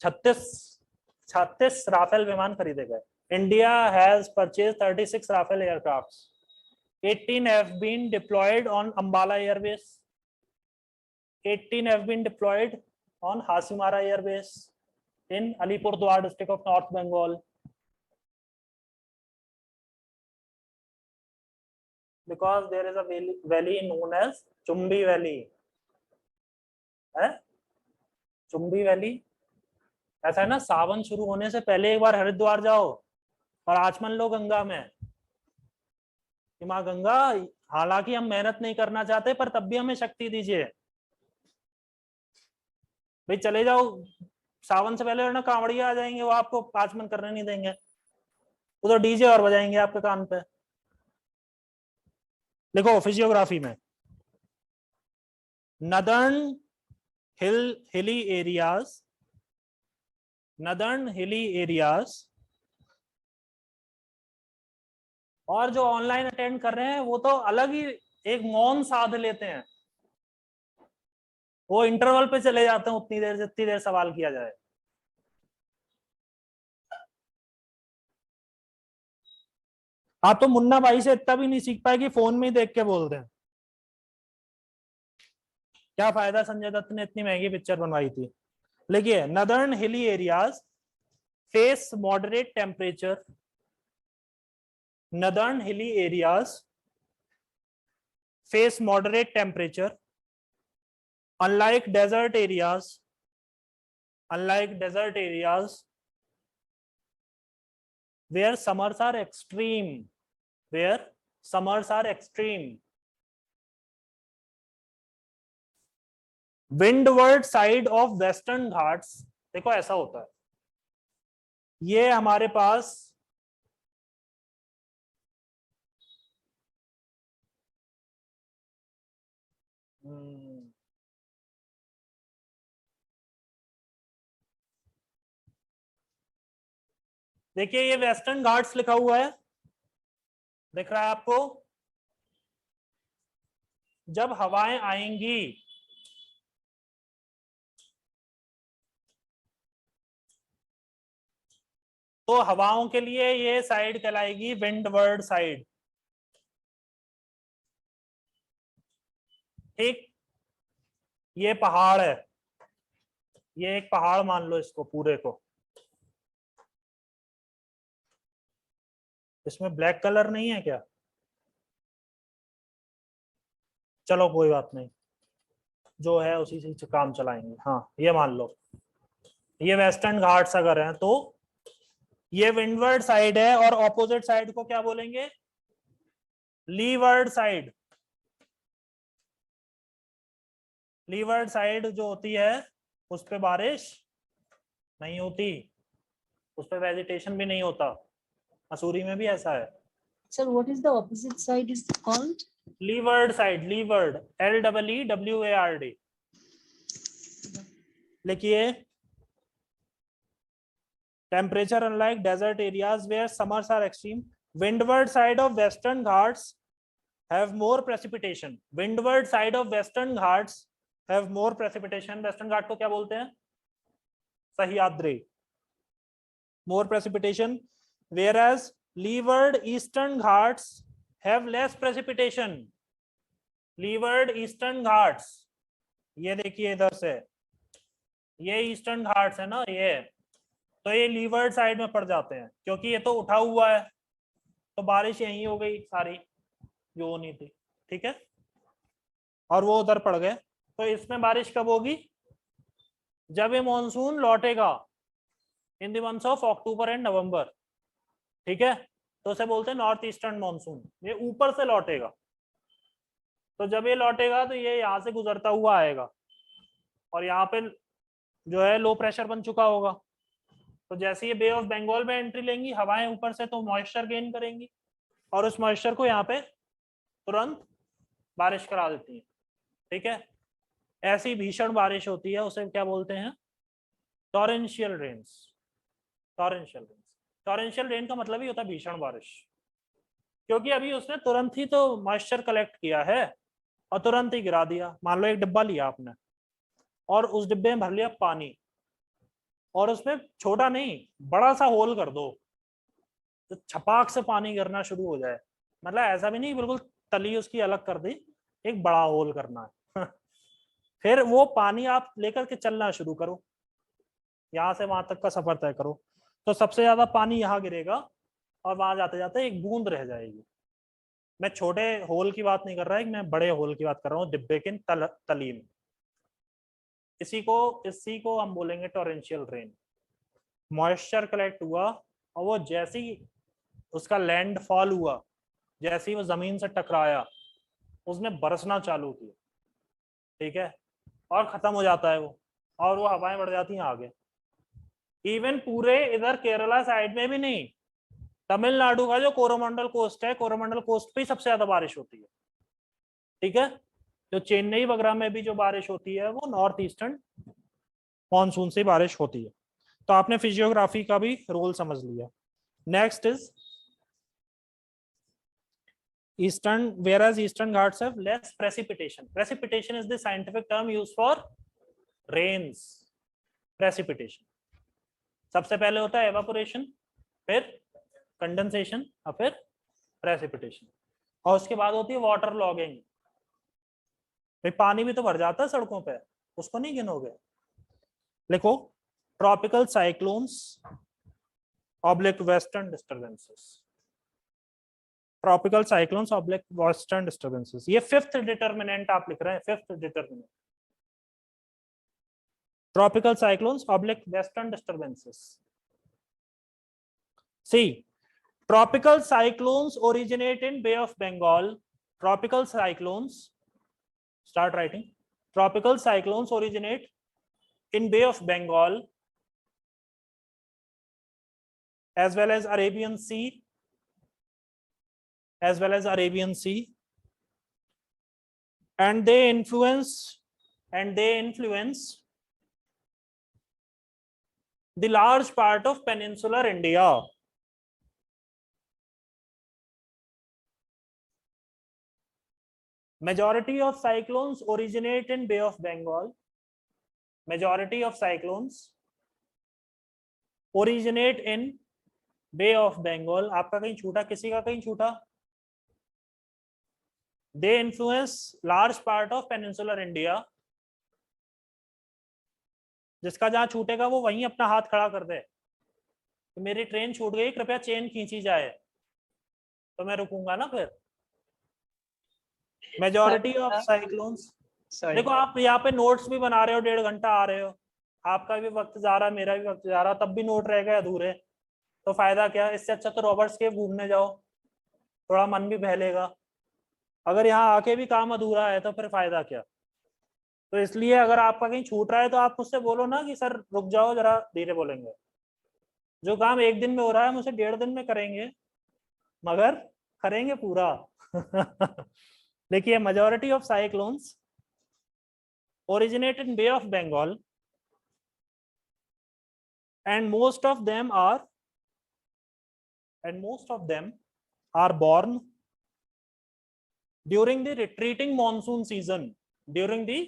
36 राफेल विमान खरीदे गए। India has purchase 36 Rafale aircraft, 18 have been deployed on Ambala Airbase, 18 have been deployed on Hasimara Airbase in Alipurdwar district of North Bengal. Because there is a valley known as Chumbi Valley. है Chumbi valley. ऐसा है ना, सावन शुरू होने से पहले एक बार हरिद्वार जाओ और आचमन लो गंगा में कि माँ गंगा, हालांकि हम मेहनत नहीं करना चाहते पर तब भी हमें शक्ति दीजिए। भाई चले जाओ सावन से पहले, वरना कांवड़िया आ जाएंगे, वो आपको आचमन करने नहीं देंगे, वो तो डीजे और बजाएंगे आपके कान पे। देखो फिजियोग्राफी में नदर्न हिली एरियाज, और जो ऑनलाइन अटेंड कर रहे हैं वो तो अलग ही एक मौन साध लेते हैं, वो इंटरवल पे चले जाते हैं उतनी देर, जितनी देर सवाल किया जाए। आप तो मुन्ना भाई से इतना भी नहीं सीख पाए कि फोन में ही देख के बोल दें। क्या फायदा, संजय दत्त ने इतनी महंगी पिक्चर बनवाई थी। लिखिए, northern hilly areas face moderate temperature, northern hilly areas face moderate temperature, unlike desert areas where summers are extreme, windward side of western Ghats. देखो ऐसा होता है, ये हमारे पास देखिए ये वेस्टर्न घाट्स लिखा हुआ है, दिख रहा है आपको? जब हवाएं आएंगी तो हवाओं के लिए ये साइड कहलाएगी विंडवर्ड साइड। ठीक, ये पहाड़ है, ये एक पहाड़ मान लो इसको पूरे को। इसमें ब्लैक कलर नहीं है क्या? चलो कोई बात नहीं, जो है उसी से काम चलाएंगे। हाँ ये मान लो, ये वेस्टर्न घाट्स अगर हैं तो ये विंडवर्ड साइड है, और ऑपोजिट साइड को क्या बोलेंगे? Levered side. लीवर्ड साइड जो होती है उस पे बारिश नहीं होती, उस पे वेजिटेशन भी नहीं होता। मसूरी में भी ऐसा है। Sir, what is the opposite side is called? Leeward side, leeward, LEEWARD। लिखिए, temperature unlike desert areas where summers are extreme, windward side of western Ghats have more precipitation. Windward side of western Ghats have more precipitation. Western Ghat को क्या बोलते हैं? Sahyadri. More precipitation, whereas leeward eastern ghats have less precipitation. leeward eastern ghats, ये देखिए इधर से, ये eastern Ghats है ना, ये तो ये लीवर्ड साइड में पड़ जाते हैं, क्योंकि ये तो उठा हुआ है, तो बारिश यहीं हो गई सारी जो होनी थी। ठीक है, और वो उधर पड़ गए, तो इसमें बारिश कब होगी? जब ये मॉनसून लौटेगा in the months of October and November. ठीक है, तो उसे बोलते हैं नॉर्थ ईस्टर्न मॉनसून, ये ऊपर से लौटेगा। तो जब ये लौटेगा तो ये यहाँ से गुजरता हुआ आएगा और यहाँ पे जो है लो प्रेशर बन चुका होगा। तो जैसे ये बे ऑफ बंगाल में एंट्री लेंगी हवाएं ऊपर से, तो मॉइस्चर गेन करेंगी और उस मॉइस्चर को यहाँ पे तुरंत बारिश करा देती है। ठीक है, ऐसी भीषण बारिश होती है, उसे क्या बोलते हैं? Torrential rains. Torrential rains, torrential rain का मतलब ही होता है भीषण बारिश, क्योंकि अभी उसने तुरंत ही तो मॉइस्चर कलेक्ट किया है और तुरंत ही गिरा दिया। मान लो एक डिब्बा लिया आपने और उस डिब्बे में भर लिया पानी और उसमें छोटा नहीं बड़ा सा होल कर दो तो छपाक से पानी गिरना शुरू हो जाए। मतलब ऐसा भी नहीं बिल्कुल तली उसकी अलग कर दी, एक बड़ा होल करना है फिर वो पानी आप लेकर के चलना शुरू करो, यहां से वहां तक का सफर तय करो, तो सबसे ज्यादा पानी यहाँ गिरेगा और वहां जाते जाते एक बूंद रह जाएगी। मैं छोटे होल की बात नहीं कर रहा है, मैं बड़े होल की बात कर रहा हूँ डिब्बे के तली में। इसी को हम बोलेंगे टॉरेंशियल रेन। मॉइस्चर कलेक्ट हुआ और वो जैसे ही उसका लैंडफॉल हुआ, जैसे ही वो जमीन से टकराया उसने बरसना चालू किया। ठीक है, और खत्म हो जाता है वो, और वो हवाएं बढ़ जाती हैं आगे। इवन पूरे इधर केरला साइड में भी नहीं, तमिलनाडु का जो कोरोमंडल कोस्ट है, कोरोमंडल कोस्ट पे ही सबसे ज्यादा बारिश होती है। ठीक है, जो चेन्नई वगैरह में भी जो बारिश होती है वो नॉर्थ ईस्टर्न मॉनसून से बारिश होती है। तो आपने फिजियोग्राफी का भी रोल समझ लिया। Next is eastern, whereas eastern ghats have less precipitation. Precipitation is the scientific term used for rains. Precipitation सबसे पहले होता है evaporation, फिर कंडेंसेशन और फिर प्रेसिपिटेशन, और उसके बाद होती है वाटर लॉगिंग। भाई पानी भी तो भर जाता है सड़कों पे, उसको नहीं गिनोगे? लिखो tropical cyclones oblique western disturbances. Tropical cyclones oblique western disturbances, ये फिफ्थ डिटर्मिनेंट आप लिख रहे हैं, fifth determinant. Tropical cyclones oblique western disturbances. See tropical cyclones originate in Bay of Bengal. Tropical cyclones, start writing. Tropical cyclones originate in Bay of Bengal as well as Arabian Sea, and they influence the large part of peninsular India. Majority of cyclones originate in Bay of Bengal. Majority of cyclones originate in Bay of Bengal. आपका कहीं छूटा, किसी का कहीं छूटा? They influence large part of peninsular India. जिसका जहां छूटेगा वो वहीं अपना हाथ खड़ा कर दे तो मेरी ट्रेन छूट गई, कृपया चेन खींची जाए, तो मैं रुकूंगा ना फिर। मेजॉरिटी ऑफ साइक्लोन्स, देखो आप यहाँ पे नोट्स भी बना रहे हो, 1.5 घंटा आ रहे हो, आपका भी वक्त जा रहा है, मेरा भी वक्त जा रहा, तब भी नोट रह गए अधूरे, तो फायदा क्या? इससे अच्छा तो रॉबर्ट्स केव घूमने जाओ, थोड़ा मन भी बहलेगा। अगर यहाँ आके भी काम अधूरा है तो फिर फायदा क्या? तो इसलिए अगर आपका कहीं छूट रहा है तो आप मुझसे बोलो ना कि सर रुक जाओ जरा, धीरे बोलेंगे। जो काम 1 दिन में हो रहा है मुझे 1.5 दिन में करेंगे, मगर करेंगे पूरा देखिए majority of cyclones originate in Bay of Bengal and most of them are born during the retreating monsoon season. During the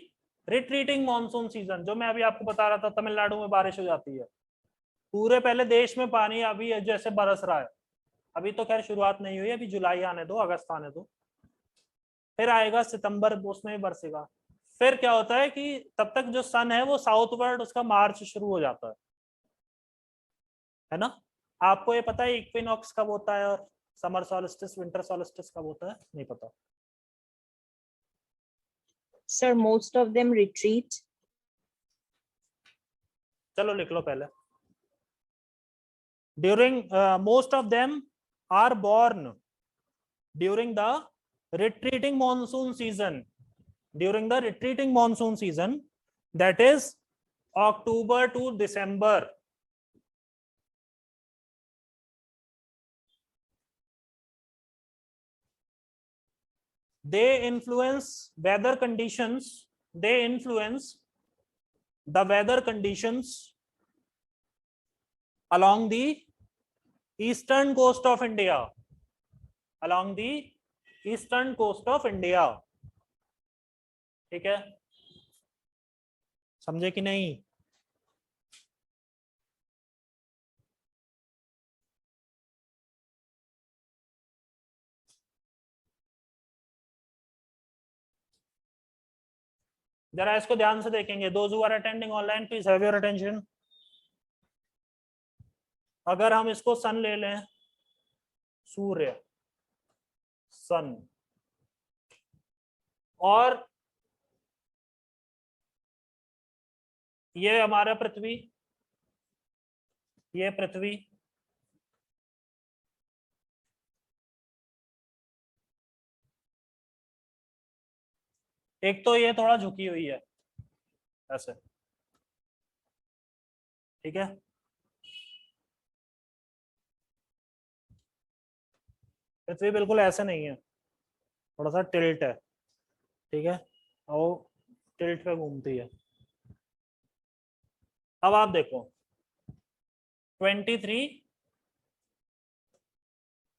retreating monsoon season, जो मैं अभी आपको बता रहा था, तमिलनाडु में बारिश हो जाती है, पूरे पहले देश में पानी अभी जैसे बरस रहा है, अभी तो खैर शुरुआत नहीं हुई, अभी जुलाई आने दो, अगस्त आने दो, फिर आएगा सितंबर, उसमें भी बरसेगा। फिर क्या होता है कि तब तक जो सन है वो साउथवर्ड उसका मार्च शुरू हो जाता है ना? आपको ये पता है इक्विनॉक्स कब होता है और समर सॉल्स्टिस, विंटर सॉल्स्टिस कब होता है? नहीं पता? Sir, most of them retreat. चलो लिख लो पहले। During most of them are born during the retreating monsoon season, during the retreating monsoon season, that is October to December. They influence weather conditions. They influence the weather conditions along the eastern coast of India. Along the eastern coast of India. ठीक है, समझे कि नहीं? जरा इसको ध्यान से देखेंगे. Those who are attending online, please have your attention. अगर हम इसको सन ले लें, सूर्य, सन, और ये हमारा पृथ्वी, ये पृथ्वी, एक तो ये थोड़ा झुकी हुई है ऐसे, ठीक है. पृथ्वी बिल्कुल ऐसे नहीं है, थोड़ा सा टिल्ट है, ठीक है, और टिल्ट पे घूमती है. अब आप देखो 23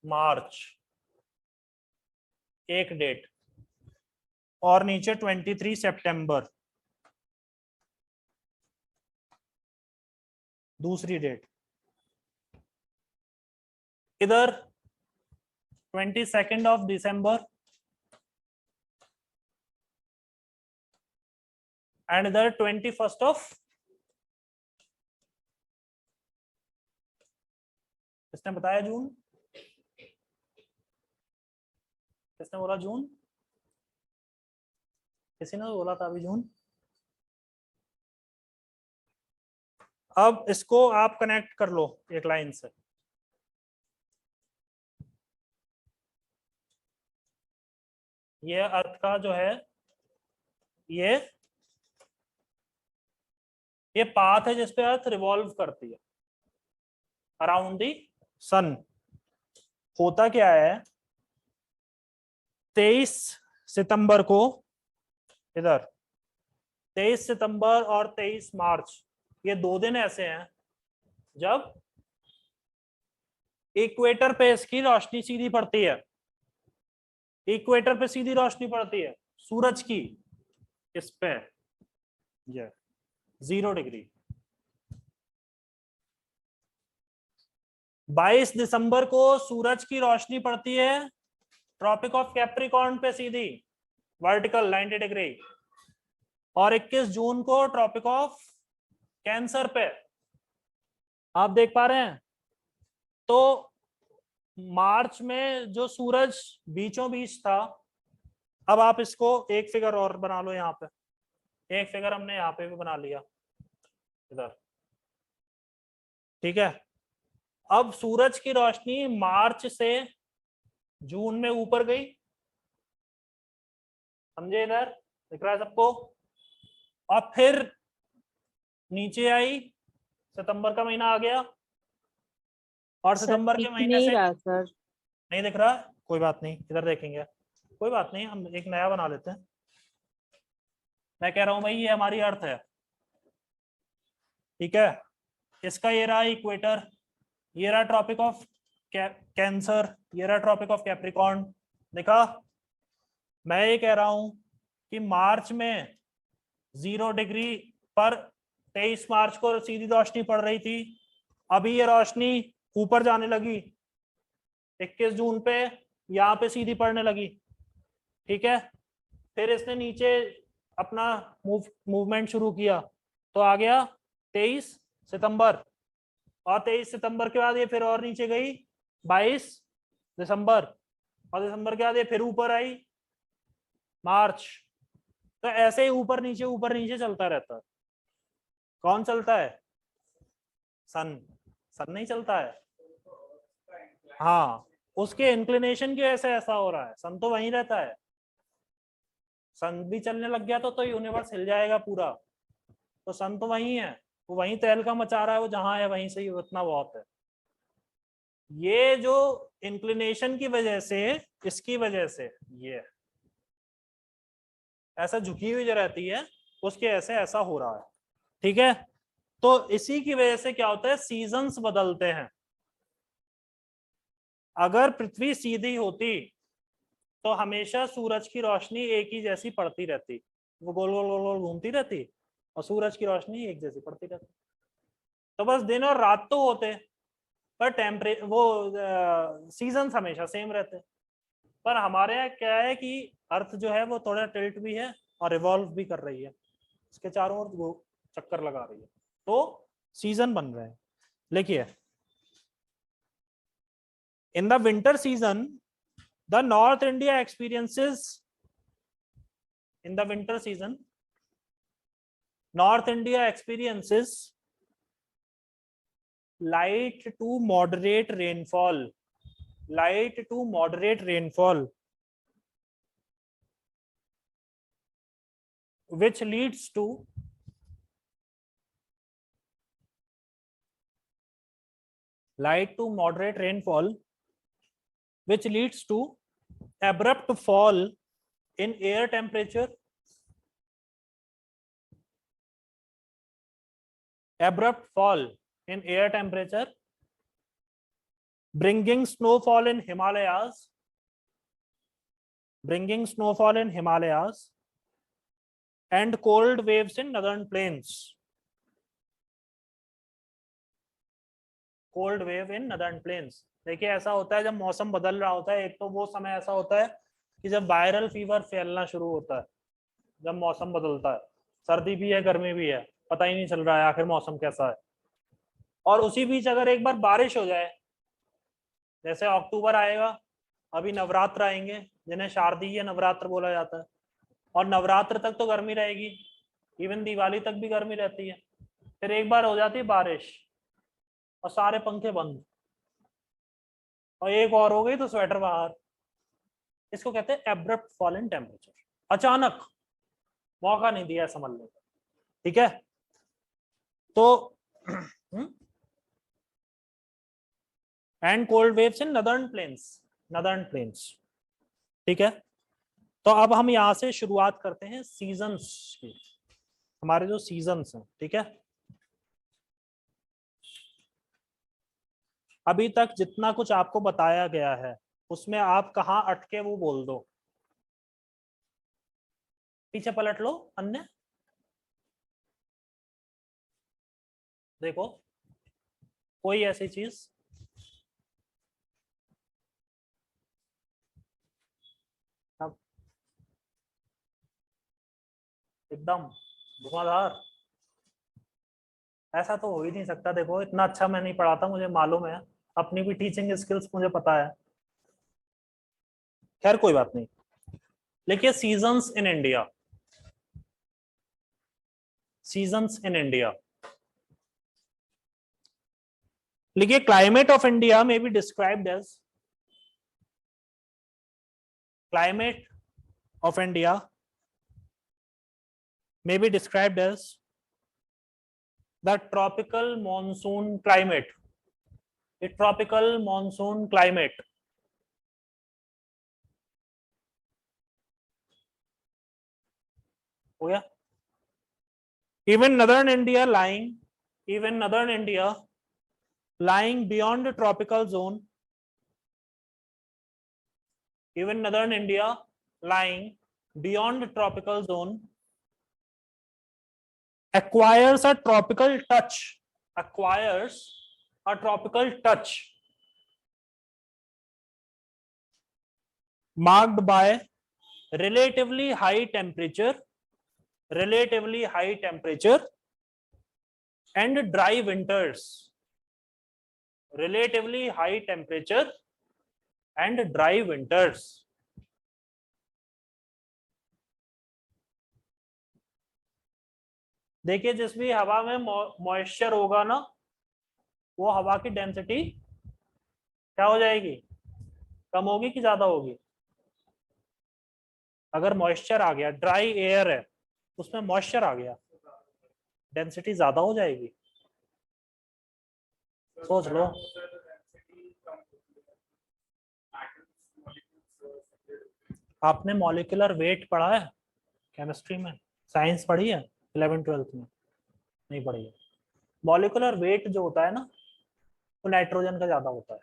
मार्च एक डेट, और नीचे 23 सितंबर दूसरी डेट, इधर 22nd of December and इधर 21st of, किसने बताया जून? किसने बोला जून? किसी ने बोला था अभी जून. अब इसको आप कनेक्ट कर लो एक लाइन से. ये अर्थ का जो है, ये पाथ है जिसपे अर्थ रिवॉल्व करती है अराउंड दी सन. होता क्या है, 23 सितंबर को, इधर 23 सितंबर और 23 मार्च, ये 2 दिन ऐसे हैं जब इक्वेटर पे इसकी रोशनी सीधी पड़ती है. इक्वेटर पे सीधी रोशनी पड़ती है सूरज की, इस पे ये 0 डिग्री. 22 दिसंबर को सूरज की रोशनी पड़ती है ट्रॉपिक ऑफ कैप्रिकॉर्न पे सीधी, वर्टिकल 90 डिग्री, और 21 जून को ट्रॉपिक ऑफ कैंसर पे. आप देख पा रहे हैं? तो मार्च में जो सूरज बीचों बीच था, अब आप इसको एक फिगर और बना लो. यहाँ पे एक फिगर हमने यहाँ पे भी बना लिया इधर, ठीक है. अब सूरज की रोशनी मार्च से जून में ऊपर गई, समझे? इधर दिख रहा है सबको. और फिर नीचे आई, सितंबर का महीना आ गया, और सितंबर के महीने से सर नहीं दिख रहा. कोई बात नहीं, इधर देखेंगे, कोई बात नहीं, हम एक नया बना लेते हैं. मैं कह रहा हूं भाई ये हमारी अर्थ है, ठीक है. इसका ये रहा इक्वेटर, ये रहा ट्रॉपिक ऑफ कैंसर, ये रहा ट्रॉपिक ऑफ कैप्रिकॉर्न. देखा, मैं ये कह रहा हूं कि मार्च में 0 डिग्री पर 23 मार्च को सीधी रोशनी पड़ रही थी. अभी ये रोशनी ऊपर जाने लगी, 21 जून पे यहाँ पे सीधी पड़ने लगी, ठीक है. फिर इसने नीचे अपना मूवमेंट शुरू किया, तो आ गया 23 सितंबर, और 23 सितंबर के बाद ये फिर और नीचे गई 22 दिसंबर, और दिसंबर के बाद ये फिर ऊपर आई मार्च. तो ऐसे ही ऊपर नीचे चलता रहता है. कौन चलता है? सन. सन नहीं चलता है. हाँ, उसके इंक्लिनेशन की वजह से ऐसा हो रहा है, सन तो वहीं रहता है, सन भी चलने लग गया तो यूनिवर्स हिल जाएगा पूरा, तो सन तो वहीं है, वो वहीं तहलका मचा रहा है, वो जहां है वहीं से ही उतना बहुत है। ये जो इंक्लिनेशन की वजह से, इसकी वजह से ये ऐसा झुकी हुई जो रहती है उसके ऐसे ऐसा हो रहा है, ठीक है। तो इसी की वजह से क्या होता है, सीजन्स बदलते हैं। अगर पृथ्वी सीधी होती तो हमेशा सूरज की रोशनी एक ही जैसी पड़ती रहती, वो गोल गोल गोल गोल घूमती रहती और सूरज की रोशनी एक जैसी पड़ती रहती। तो बस दिन और रात तो होते, पर टेम्परेचर वो सीजन्स हमेशा सेम रहते। पर हमारे यहाँ क्या है कि अर्थ जो है वो थोड़ा टिल्ट भी है और रिवॉल्व भी कर रही है, इसके चारों ओर वो चक्कर लगा रही है, तो सीजन बन रहे हैं। देखिए, in the winter season the north India experiences, in the winter season North India experiences light to moderate rainfall, light to moderate rainfall, which leads to light to moderate rainfall, which leads to abrupt fall in air temperature, abrupt fall in air temperature, bringing snowfall in Himalayas, bringing snowfall in Himalayas, and cold waves in northern plains, cold wave in northern plains। देखिए, ऐसा होता है जब मौसम बदल रहा होता है, एक तो वो समय ऐसा होता है कि जब वायरल फीवर फैलना शुरू होता है, जब मौसम बदलता है, सर्दी भी है गर्मी भी है, पता ही नहीं चल रहा है आखिर मौसम कैसा है। और उसी बीच अगर एक बार बारिश हो जाए, जैसे अक्टूबर आएगा, अभी नवरात्र आएंगे जिन्हें शारदीय नवरात्र बोला जाता है, और नवरात्र तक तो गर्मी रहेगी, इवन दिवाली तक भी गर्मी रहती है। फिर एक बार हो जाती है बारिश और सारे पंखे बंद, और एक और हो गई तो स्वेटर बाहर। इसको कहते हैं एब्रप्ट फॉल इन टेम्परेचर, अचानक, मौका नहीं दिया समझने का, ठीक है। तो and cold waves in northern plains, northern plains, ठीक है। तो अब हम यहां से शुरुआत करते हैं सीजन्स की, हमारे जो सीजन्स हैं, ठीक है। अभी तक जितना कुछ आपको बताया गया है उसमें आप कहाँ अटके वो बोल दो, पीछे पलट लो, अन्य देखो कोई ऐसी चीज, अब एकदम धुआंधार, ऐसा तो हो ही नहीं सकता। देखो, इतना अच्छा मैं नहीं पढ़ाता, मुझे मालूम है, अपनी भी टीचिंग स्किल्स मुझे पता है, खैर कोई बात नहीं। देखिए, seasons in India, seasons in India, लिखिए क्लाइमेट ऑफ इंडिया में be described as, climate of India may be described as the tropical monsoon climate, a tropical monsoon climate, हो गया। even northern India lying beyond the tropical zone, even northern India lying beyond the tropical zone acquires a tropical touch, acquires a tropical touch marked by relatively high temperature, relatively high temperature and dry winters, relatively high temperature and dry winters। देखिए, जिस भी हवा में moisture होगा ना, वो हवा की डेंसिटी क्या हो जाएगी, कम होगी कि ज्यादा होगी? अगर मॉइस्चर आ गया, ड्राई एयर है उसमें मॉइस्चर आ गया, डेंसिटी ज्यादा हो जाएगी। सोच लो। आपने मॉलिक्यूलर वेट पढ़ा है केमिस्ट्री में? साइंस पढ़ी है 11th-12th में? नहीं पढ़ी है। मॉलिक्यूलर वेट जो होता है ना, वो नाइट्रोजन का ज्यादा होता है।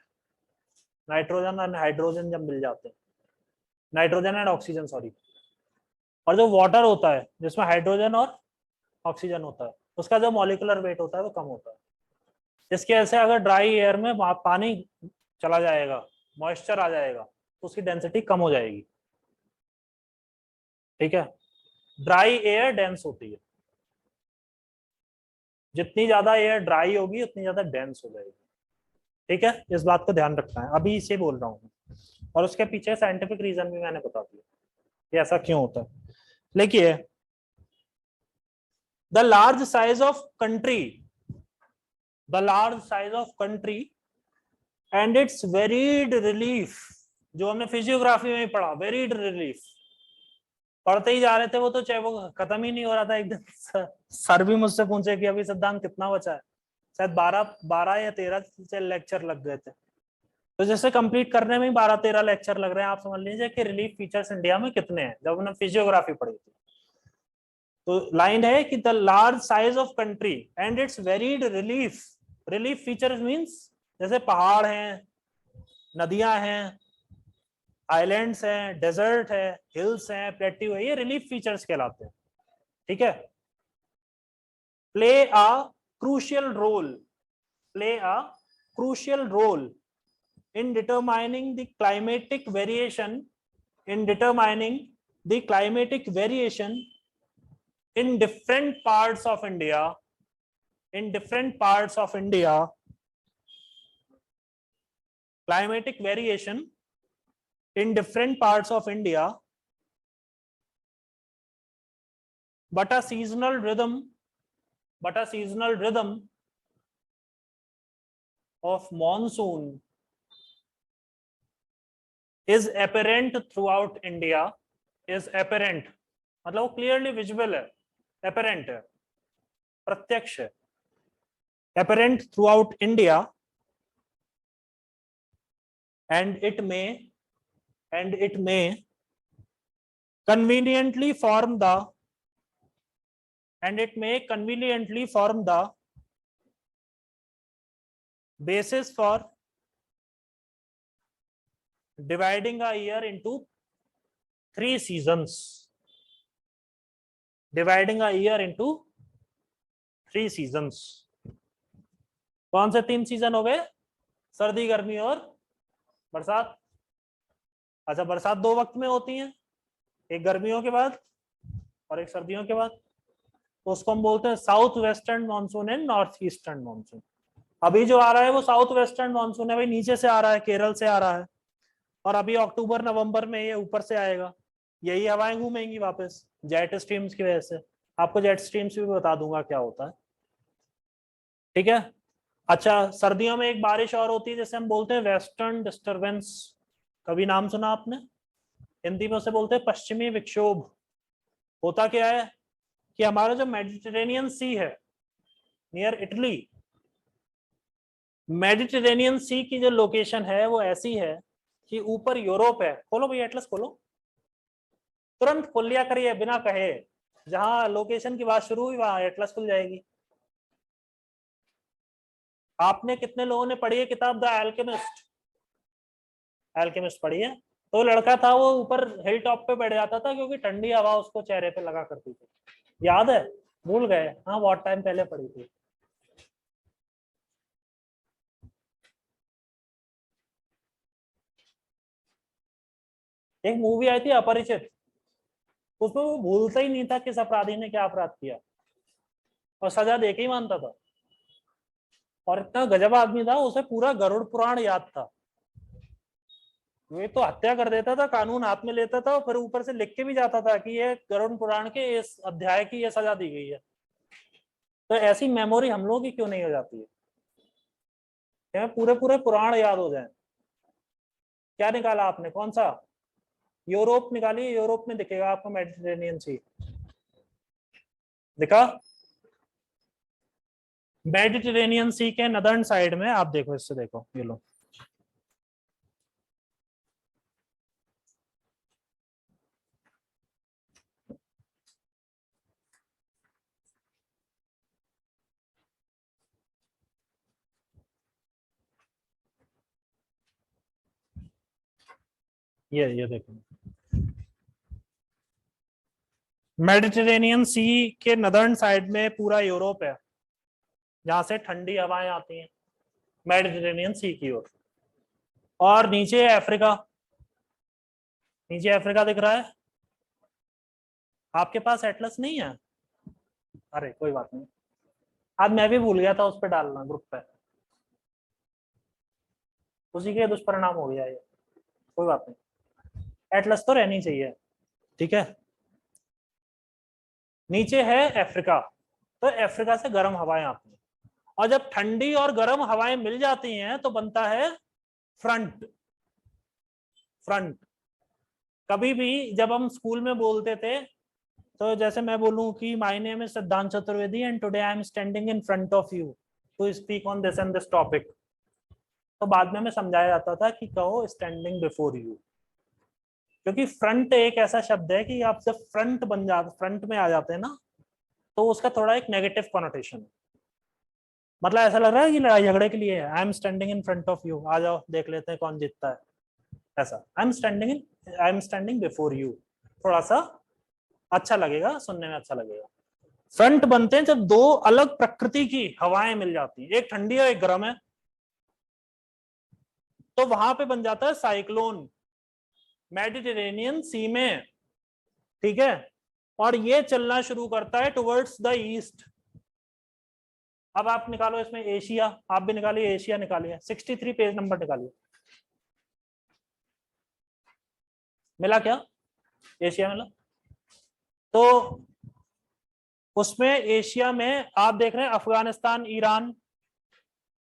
नाइट्रोजन और हाइड्रोजन जब मिल जाते हैं, नाइट्रोजन एंड ऑक्सीजन सॉरी, और जो वाटर होता है जिसमें हाइड्रोजन और ऑक्सीजन होता है, उसका जो मॉलिक्यूलर वेट होता है वो कम होता है। इसके वजह से अगर ड्राई एयर में पानी चला जाएगा, मॉइस्चर आ जाएगा, तो उसकी डेंसिटी कम हो जाएगी। ठीक है, ड्राई एयर डेंस होती है, जितनी ज्यादा एयर ड्राई होगी उतनी ज्यादा डेंस हो जाएगी। ठीक है, इस बात को ध्यान रखना है, अभी इसे बोल रहा हूँ। और उसके पीछे साइंटिफिक रीजन भी मैंने बता दिया कि ऐसा क्यों होता है। देखिए, the large size of country, the large size of country and it's varied relief, जो हमने फिजियोग्राफी में पढ़ा, वेरीड रिलीफ, पढ़ते ही जा रहे थे वो तो, चाहे वो खत्म ही नहीं हो रहा था। एक दिन सर भी मुझसे पूछे कि अभी सिद्धांत कितना बचा है, शायद 12 या 13 लेक्चर लग गए थे। तो जैसे कंप्लीट करने में 12-13 लेक्चर लग रहे हैं, आप समझ लीजिए कि रिलीफ फीचर्स इंडिया में कितने हैं, जब हमने फिजियोग्राफी पढ़ी थी। तो लाइन है कि the large size of country and it's varied relief, relief features means जैसे पहाड़ हैं, नदियां हैं, आइलैंड्स हैं, डेजर्ट है, हिल्स हैं, प्लेट्यू है, ये रिलीफ फीचर्स कहलाते हैं। ठीक है, play a crucial role, play a crucial role in determining the climatic variation, in determining the climatic variation in different parts of India, in different parts of India, climatic variation in different parts of India, but a seasonal rhythm, but a seasonal rhythm of monsoon is apparent throughout India, is apparent मतलब वो clearly visible है, apparent है, प्रत्यक्ष है, apparent throughout India, and it may conveniently form the, and it may conveniently form the basis for dividing a year into 3 seasons, dividing a year into 3 seasons. कौन से 3 season हो गए? सर्दी, गर्मी और बरसात। अच्छा, बरसात 2 वक्त में होती है, एक गर्मियों के बाद और एक सर्दियों के बाद। तो उसको हम बोलते हैं south western monsoon and north eastern monsoon. अभी जो आ रहा है वो साउथ वेस्टर्न मानसून है भाई, नीचे से आ रहा है, केरल से आ रहा है, और अभी अक्टूबर नवंबर में ये ऊपर से आएगा। यही हवाएं घूमेंगी वापस जेट स्ट्रीम्स की वजह से। आपको जेट स्ट्रीम्स भी बता दूंगा क्या होता है। ठीक है, अच्छा, सर्दियों में एक बारिश और होती है जैसे हम बोलते हैं वेस्टर्न डिस्टरबेंस, कभी नाम सुना आपने? हिंदी में उसे बोलते हैं पश्चिमी विक्षोभ। होता क्या है कि हमारा जो मेडिटेरेनियन सी है नियर इटली, मेडिटेरेनियन सी की जो लोकेशन है वो ऐसी है कि ऊपर यूरोप है। खोलो भैया एटलस खोलो, तुरंत खोल लिया करिए बिना कहे, जहां लोकेशन की बात शुरू हुई वहां एटलस खुल जाएगी। आपने कितने लोगों ने पढ़ी है किताब द एल्केमिस्ट? एल्केमिस्ट पढ़ी है? तो लड़का था वो ऊपर हिल टॉप पे बैठ जाता था क्योंकि ठंडी हवा उसको चेहरे पे लगा करती थी। याद है? भूल गए? हाँ, बहुत टाइम पहले पढ़ी थी। एक मूवी आई थी अपरिचित, उसमें वो भूलता ही नहीं था किस अपराधी ने क्या अपराध किया, और सजा दे के ही मानता था। और इतना गजब आदमी था, उसे पूरा गरुड़ पुराण याद था। वे तो हत्या कर देता था, कानून हाथ में लेता था, और फिर ऊपर से लिख के भी जाता था कि ये गरुड़ पुराण के इस अध्याय की ये सजा दी गई है। तो ऐसी मेमोरी हम लोगों की क्यों नहीं हो जाती है? हमें पूरे पूरे पुराण याद हो जाए। क्या निकाला आपने, कौन सा? यूरोप निकालिए, यूरोप में दिखेगा आपको मेडिटेरेनियन सी, दिखा? मेडिटेरेनियन सी के नदर्न साइड में आप देखो, इससे देखो, ये लो, ये देखो, मेडिटेरेनियन सी के नदर्न साइड में पूरा यूरोप है, जहां से ठंडी हवाएं आती हैं मेडिटेरेनियन सी की ओर। और नीचे अफ्रीका, नीचे अफ्रीका दिख रहा है आपके पास? एटलस नहीं है? अरे कोई बात नहीं, आज मैं भी भूल गया था उस पर डालना ग्रुप पे, उसी के दुष्परिणाम हो गया ये, कोई बात नहीं, एटलस तो रहनी चाहिए, ठीक है। नीचे है अफ्रीका, तो अफ्रीका से गर्म हवाएं आती हैं, और जब ठंडी और गर्म हवाएं मिल जाती हैं तो बनता है फ्रंट। फ्रंट कभी भी जब हम स्कूल में बोलते थे, तो जैसे मैं बोलूं कि my name is Siddhant Chaturvedi and today I am standing in front of you to speak on this and this topic, तो बाद में हमें समझाया जाता था कि कहो स्टैंडिंग बिफोर यू, क्योंकि फ्रंट एक ऐसा शब्द है कि आप जब फ्रंट बन जाते, फ्रंट में आ जाते हैं ना, तो उसका थोड़ा एक नेगेटिव कॉनोटेशन है, मतलब ऐसा लग रहा है कि लड़ाई झगड़े के लिए है। I am standing in front of you, आ जाओ देख लेते हैं कौन जीतता है, ऐसा। I am standing before you, थोड़ा सा अच्छा लगेगा, सुनने में अच्छा लगेगा। फ्रंट बनते हैं जब दो अलग प्रकृति की हवाएं मिल जाती हैं, एक ठंडी है एक गर्म है, तो वहां पे बन जाता है साइक्लोन मेडिटेरेनियन सी में, ठीक है। और ये चलना शुरू करता है टुवर्ड्स द ईस्ट। अब आप निकालो इसमें एशिया, आप भी निकालिए, एशिया निकालिए, 63 पेज नंबर निकालिए, मिला क्या? एशिया मिला? तो उसमें एशिया में आप देख रहे हैं अफगानिस्तान, ईरान,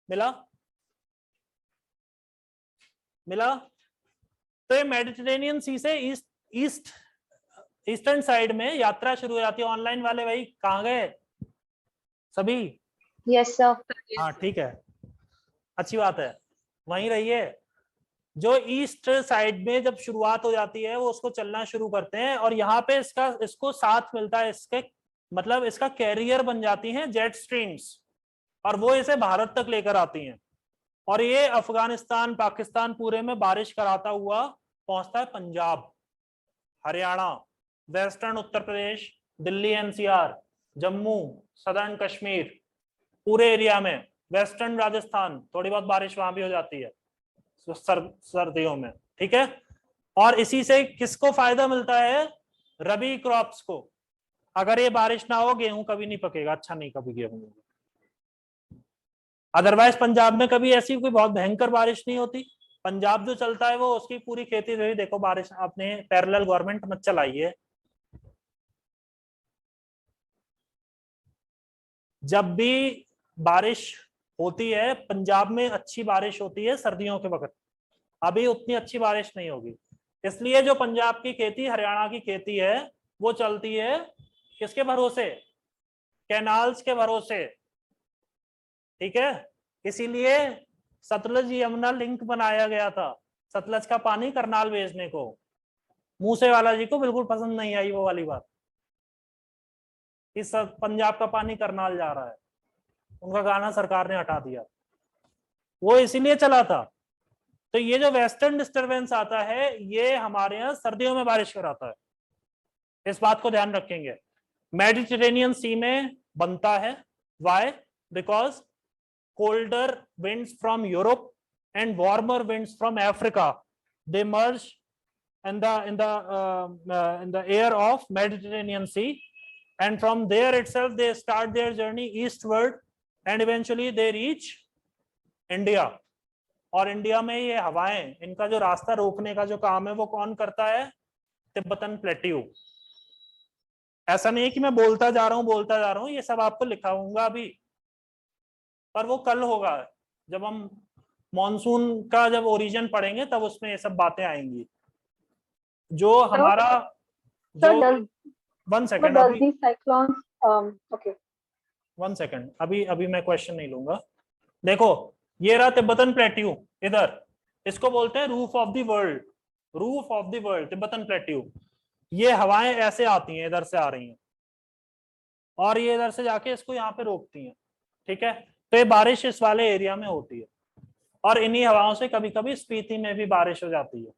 मिला? मिला? तो ये मेडिटेरेनियन सी से ईस्टर्न साइड में यात्रा शुरू हो जाती है। ऑनलाइन वाले भाई कहाँ गए सभी? Yes sir. हाँ ठीक है, अच्छी बात है, वहीं रहिए। जो ईस्ट साइड में जब शुरुआत हो जाती है वो उसको चलना शुरू करते हैं, और यहाँ पे इसको साथ मिलता है, इसके मतलब इसका कैरियर बन जाती हैं जेट स्ट्रीम्स, और वो इसे भारत तक लेकर आती हैं, और ये अफगानिस्तान पाकिस्तान पूरे में बारिश कराता हुआ पहुंचता है Punjab, Haryana, western Uttar Pradesh, Delhi NCR, Jammu, southern Kashmir, पूरे एरिया में, वेस्टर्न राजस्थान, थोड़ी बहुत बारिश वहां भी हो जाती है सर्दियों में, ठीक है। और इसी से किसको फायदा मिलता है? रबी क्रॉप्स को। अगर ये बारिश ना हो गेहूं कभी नहीं पकेगा, अच्छा नहीं कभी गेहूं। अदरवाइज पंजाब में कभी ऐसी कोई बहुत भयंकर बारिश नहीं होती, पंजाब जो चलता है वो उसकी पूरी खेती जो देखो बारिश, आपने पैरेलल गवर्नमेंट मत चलाइए। जब भी बारिश होती है पंजाब में, अच्छी बारिश होती है सर्दियों के वक्त, अभी उतनी अच्छी बारिश नहीं होगी, इसलिए जो पंजाब की खेती, हरियाणा की खेती है, वो चलती है किसके भरोसे? कैनाल्स के भरोसे, ठीक है। इसीलिए सतलज यमुना लिंक बनाया गया था, सतलज का पानी करनाल भेजने को। मूसेवाला जी को बिल्कुल पसंद नहीं आई वो वाली बात, इस पंजाब का पानी करनाल जा रहा है, उनका गाना सरकार ने हटा दिया, वो इसीलिए चला था। तो ये जो वेस्टर्न डिस्टरबेंस आता है ये हमारे यहाँ सर्दियों में बारिश कराता है, इस बात को ध्यान रखेंगे। मेडिटेरेनियन सी में बनता है, why? Because colder winds from Europe and warmer winds from Africa, they merge in the air of Mediterranean Sea, and from there itself they start their journey eastward and eventually they reach India. और India में ये हवाएं, इनका जो रास्ता रोकने का जो काम है वो कौन करता है? Tibetan plateau. ऐसा नहीं है कि मैं बोलता जा रहा हूँ, ये सब आपको लिखाऊंगा अभी, पर वो कल होगा जब हम मॉनसून का जब ओरिजिन पढ़ेंगे तब उसमें ये सब बातें आएंगी। जो हमारा Sir, जो does 1 सेकेंड does अभी, these cyclones okay. 1 सेकेंड, अभी अभी मैं क्वेश्चन नहीं लूंगा। देखो ये रहा तिब्बतन प्लेट्यू, इधर इसको बोलते हैं roof of the world, roof of the world Tibetan plateau. ये हवाएं ऐसे आती हैं, इधर से आ रही हैं और ये इधर से जाके इसको यहाँ पे रोकती हैं, ठीक है। तो ये बारिश इस वाले एरिया में होती है और इन्हीं हवाओं से कभी कभी स्पीति में भी बारिश हो जाती है।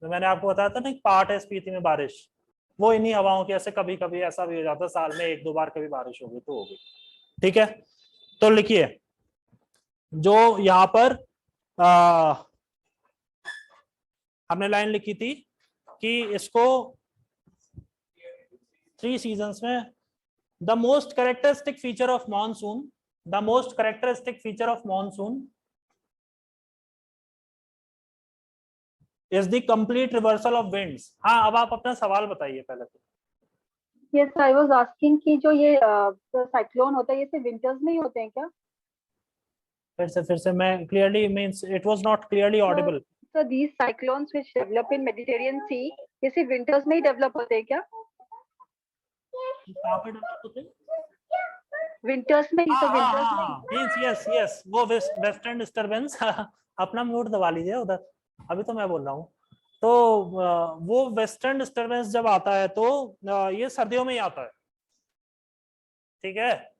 तो मैंने आपको बताया था ना एक पार्ट है स्पीति में बारिश, वो इन्हीं हवाओं की, ऐसे कभी कभी ऐसा भी हो जाता है साल में 1-2 बार कभी बारिश होगी तो होगी, ठीक है। तो लिखिए जो यहाँ पर हमने लाइन लिखी थी कि इसको 3 सीजन्स में the most characteristic feature of monsoon, the most characteristic feature of monsoon is the complete reversal of winds. हाँ अब आप अपना सवाल बताइए पहले तो। Yes, I was asking कि जो ये साइक्लोन होता है ये सिर्फ विंटर्स में ही होते हैं क्या? फिर से मैं clearly means it was not clearly Audible. So these cyclones which develop in Mediterranean Sea ये सिर्फ विंटर्स में ही डेवलप होते हैं क्या? कहाँ पे डेवलप होते हैं? विंटर्स में ही, तो विंटर्स में ही। यस यस यस, वो वेस्टर्न डिस्टरबेंस अपना म्यूट दबा लीजिए उधर, अभी तो मैं बोल रहा हूँ। तो वो वेस्टर्न डिस्टरबेंस जब आता है तो ये सर्दियों में ही आता है, ठीक है।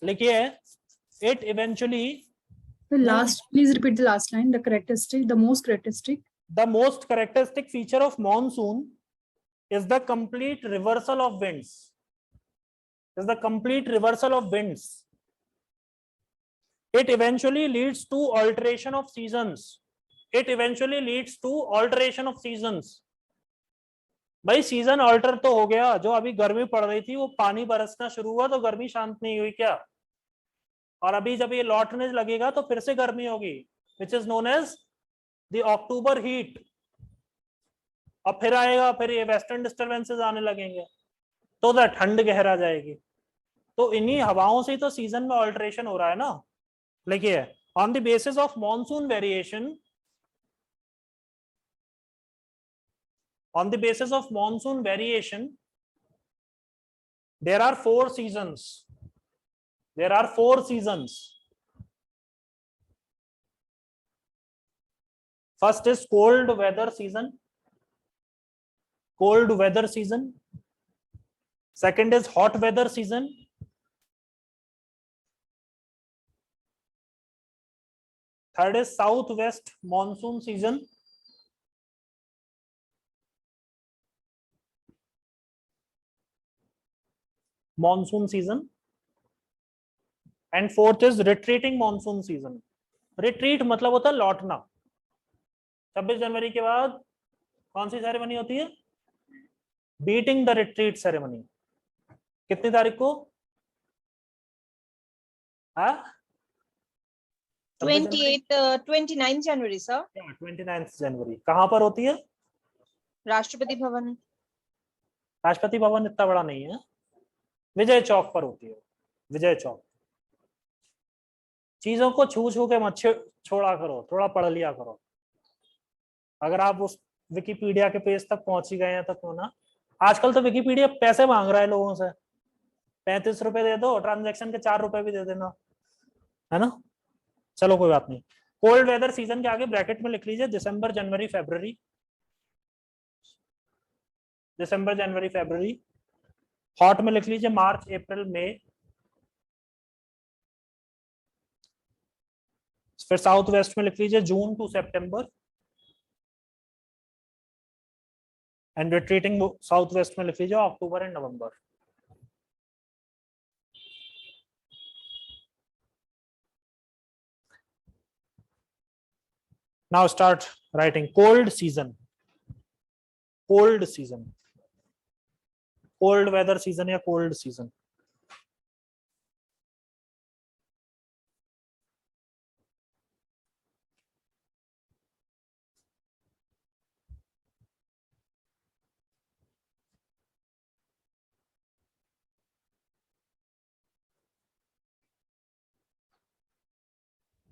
लिखिए it eventually, The last, please repeat the last line. The characteristic, the most characteristic. the most characteristic feature of monsoon is the complete reversal of winds, is the complete reversal of winds. It eventually leads to alteration of seasons, it eventually leads to alteration of seasons। भाई season alter तो हो गया, जो अभी गर्मी पड़ रही थी वो पानी बरसना शुरू हुआ तो गर्मी शांत नहीं हुई क्या, और अभी जब ये लौटने लगेगा तो फिर से गर्मी होगी, which is known as the October heat. अब फिर आएगा, फिर ये वेस्टर्न डिस्टरबेंसेस आने लगेंगे तो उधर ठंड गहरा जाएगी। तो इन्हीं हवाओं से तो सीजन में ऑल्टरेशन हो रहा है ना। लिखिए on the basis of monsoon variation, on the basis of monsoon variation there are 4 seasons, there are 4 seasons। first is cold weather season, cold weather season। second is hot weather season। third is southwest monsoon season। monsoon season and fourth is retreating monsoon season। retreat मतलब होता है लौटना। 26 जनवरी के बाद कौन सी ceremony होती है? Beating the retreat ceremony. कितनी तारीख को? 29 जनवरी सर। 29 जनवरी। कहाँ पर होती है? राष्ट्रपति भवन। राष्ट्रपति भवन इतना बड़ा नहीं है, विजय चौक पर होती है, विजय चौक। चीजों को छू छू के मत छोड़ा करो, थोड़ा पढ़ लिया करो। अगर आप उस विकिपीडिया के पेज तक पहुंच ही गए हैं तो क्यों ना। आजकल तो विकिपीडिया पैसे मांग रहा है लोगों से, 35 रुपए दे दो, ट्रांजैक्शन के 4 रुपए भी दे देना, है ना। चलो कोई बात नहीं। कोल्ड वेदर सीजन के आगे ब्रैकेट में लिख लीजिए दिसंबर जनवरी फरवरी, दिसंबर जनवरी फरवरी। हॉट में लिख लीजिए मार्च अप्रैल मई। फिर साउथ वेस्ट में लिख लीजिए June to September, and retreating south west में लिख लीजिए October and November. Now start writing cold season, cold season, cold weather season या कोल्ड सीजन।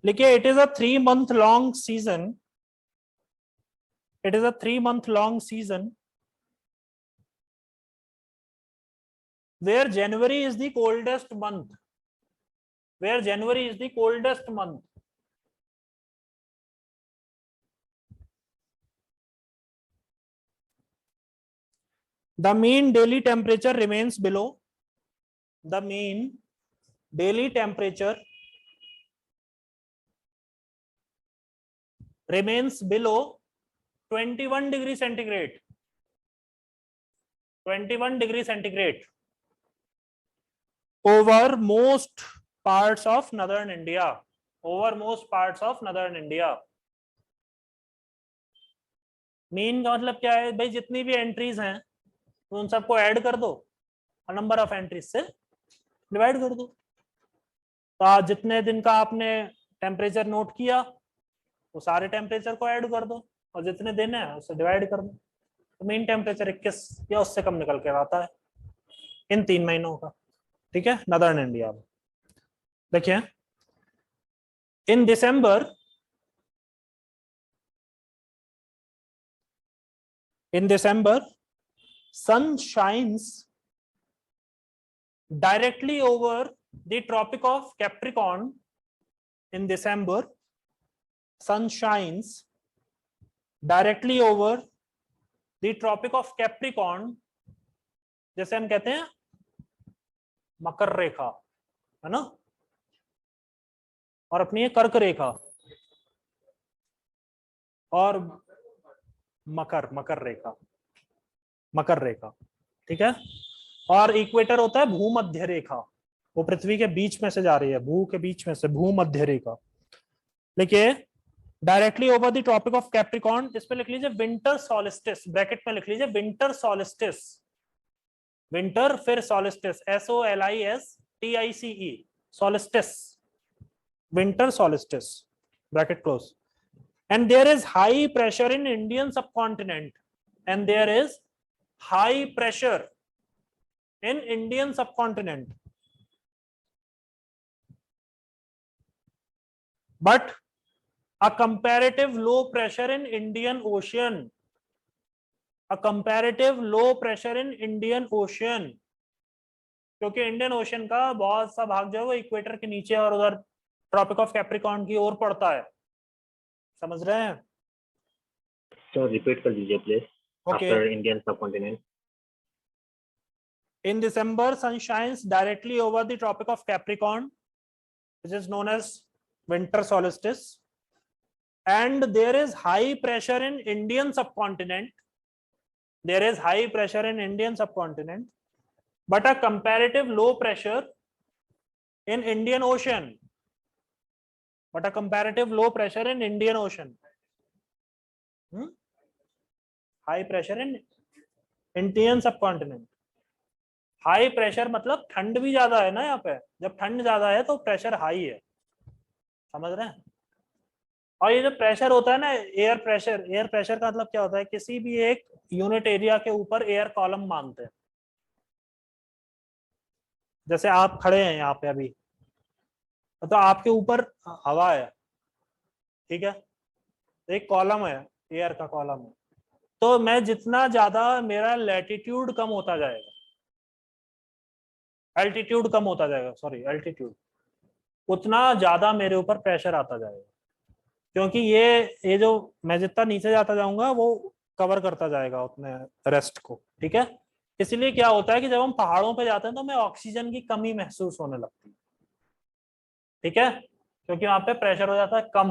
लिखिए it is a 3 month long season, it is a 3 month long season where January is the coldest month, where January is the coldest month. The mean daily temperature remains below, the mean daily temperature remains below 21 degree centigrade, 21 degree centigrade over most parts of northern India, over most parts of northern India. Mean का मतलब क्या है भाई, जितनी भी entries हैं तो उन सबको ऐड कर दो और नंबर ऑफ एंट्रीज से डिवाइड कर दो। तो आज जितने दिन का आपने टेम्परेचर नोट किया वो सारे टेम्परेचर को ऐड कर दो और जितने दिन है उससे डिवाइड कर दो, तो मीन टेम्परेचर 21 या उससे कम निकल के आता है इन 3 महीनों का। ठीक है, नदर्न इंडिया में देखिए इन दिसंबर, in December sun shines directly over the Tropic of Capricorn. In December sun shines directly over the Tropic of Capricorn, जैसे हम कहते हैं मकर रेखा है ना, और अपनी कर्क रेखा और मकर रेखा, मकर रेखा। ठीक है, और इक्वेटर होता है भूमध्य रेखा, वो पृथ्वी के बीच में से जा रही है, भू के बीच में से भूमध्य रेखा। लिखिए directly over the tropic of Capricorn, इस पे लिख लीजिए विंटर सॉलिस्टिस, ब्रैकेट में लिख लीजिए विंटर सॉलिस्टिस, विंटर फिर solstice, SOLISTICE, solstice, winter solstice, bracket close. And there is high pressure in Indian subcontinent, and there is high pressure in Indian subcontinent, but a comparative low pressure in Indian Ocean, a comparative low pressure in Indian Ocean, क्योंकि Indian ocean का बहुत सा भाग जो है वो equator के नीचे और उधर ट्रॉपिक ऑफ कैप्रिकॉर्न की ओर पड़ता है, समझ रहे हैं? सर रिपीट कर दीजिए please. Okay. After Indian subcontinent. In December, sun shines directly over the Tropic of Capricorn, which is known as winter solstice, and there is high pressure in Indian subcontinent. There is high pressure in Indian subcontinent, but a comparative low pressure in Indian Ocean. But a comparative low pressure in Indian Ocean. High pressure in Indian subcontinent. High pressure मतलब ठंड भी ज्यादा है ना यहाँ पे, जब ठंड ज्यादा है तो प्रेशर हाई है, समझ रहे हैं? और ये जो प्रेशर होता है ना, एयर प्रेशर, एयर प्रेशर का मतलब क्या होता है, किसी भी एक यूनिट एरिया के ऊपर एयर कॉलम मानते हैं। जैसे आप खड़े हैं यहाँ पे अभी, तो आपके ऊपर हवा है, ठीक है, एक कॉलम है, एयर का कॉलम है, तो मैं जितना ज्यादा मेरा लैटिट्यूड कम होता जाएगा, एल्टीट्यूड कम होता जाएगा, सॉरी एल्टीट्यूड, उतना ज्यादा मेरे ऊपर प्रेशर आता जाएगा, क्योंकि ये जो मैं जितना नीचे जाता जाऊंगा वो कवर करता जाएगा उतने रेस्ट को। ठीक है, इसलिए क्या होता है कि जब हम पहाड़ों पे जाते हैं तो हमें ऑक्सीजन की कमी महसूस होने लगती है। ठीक है, क्योंकि वहां पे प्रेशर हो जाता है कम,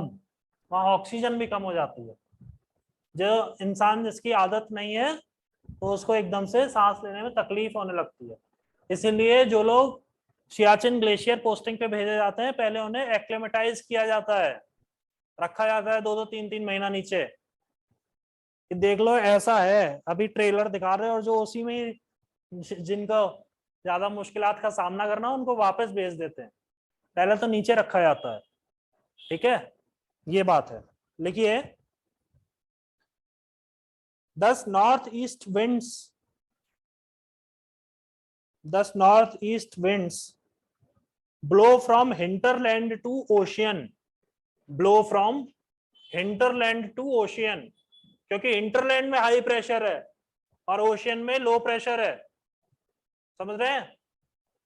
वहां ऑक्सीजन भी कम हो जाती है। जो इंसान जिसकी आदत नहीं है तो उसको एकदम से सांस लेने में तकलीफ होने लगती है। इसीलिए जो लोग सियाचिन ग्लेशियर पोस्टिंग पे भेजे जाते हैं, पहले उन्हें एक्लेमेटाइज किया जाता है, रखा जाता है 2-2 3-3 महीना नीचे, कि देख लो ऐसा है, अभी ट्रेलर दिखा रहे हैं, और जो उसी में जिनको ज्यादा मुश्किलात का सामना करना उनको वापस भेज देते हैं, पहले तो नीचे रखा जाता है। ठीक है, ये बात है। लिखिए Thus northeast winds blow from hinterland to ocean. Blow from hinterland to ocean, क्योंकि हिंटरलैंड में हाई प्रेशर है और ओशियन में लो प्रेशर है, समझ रहे हैं?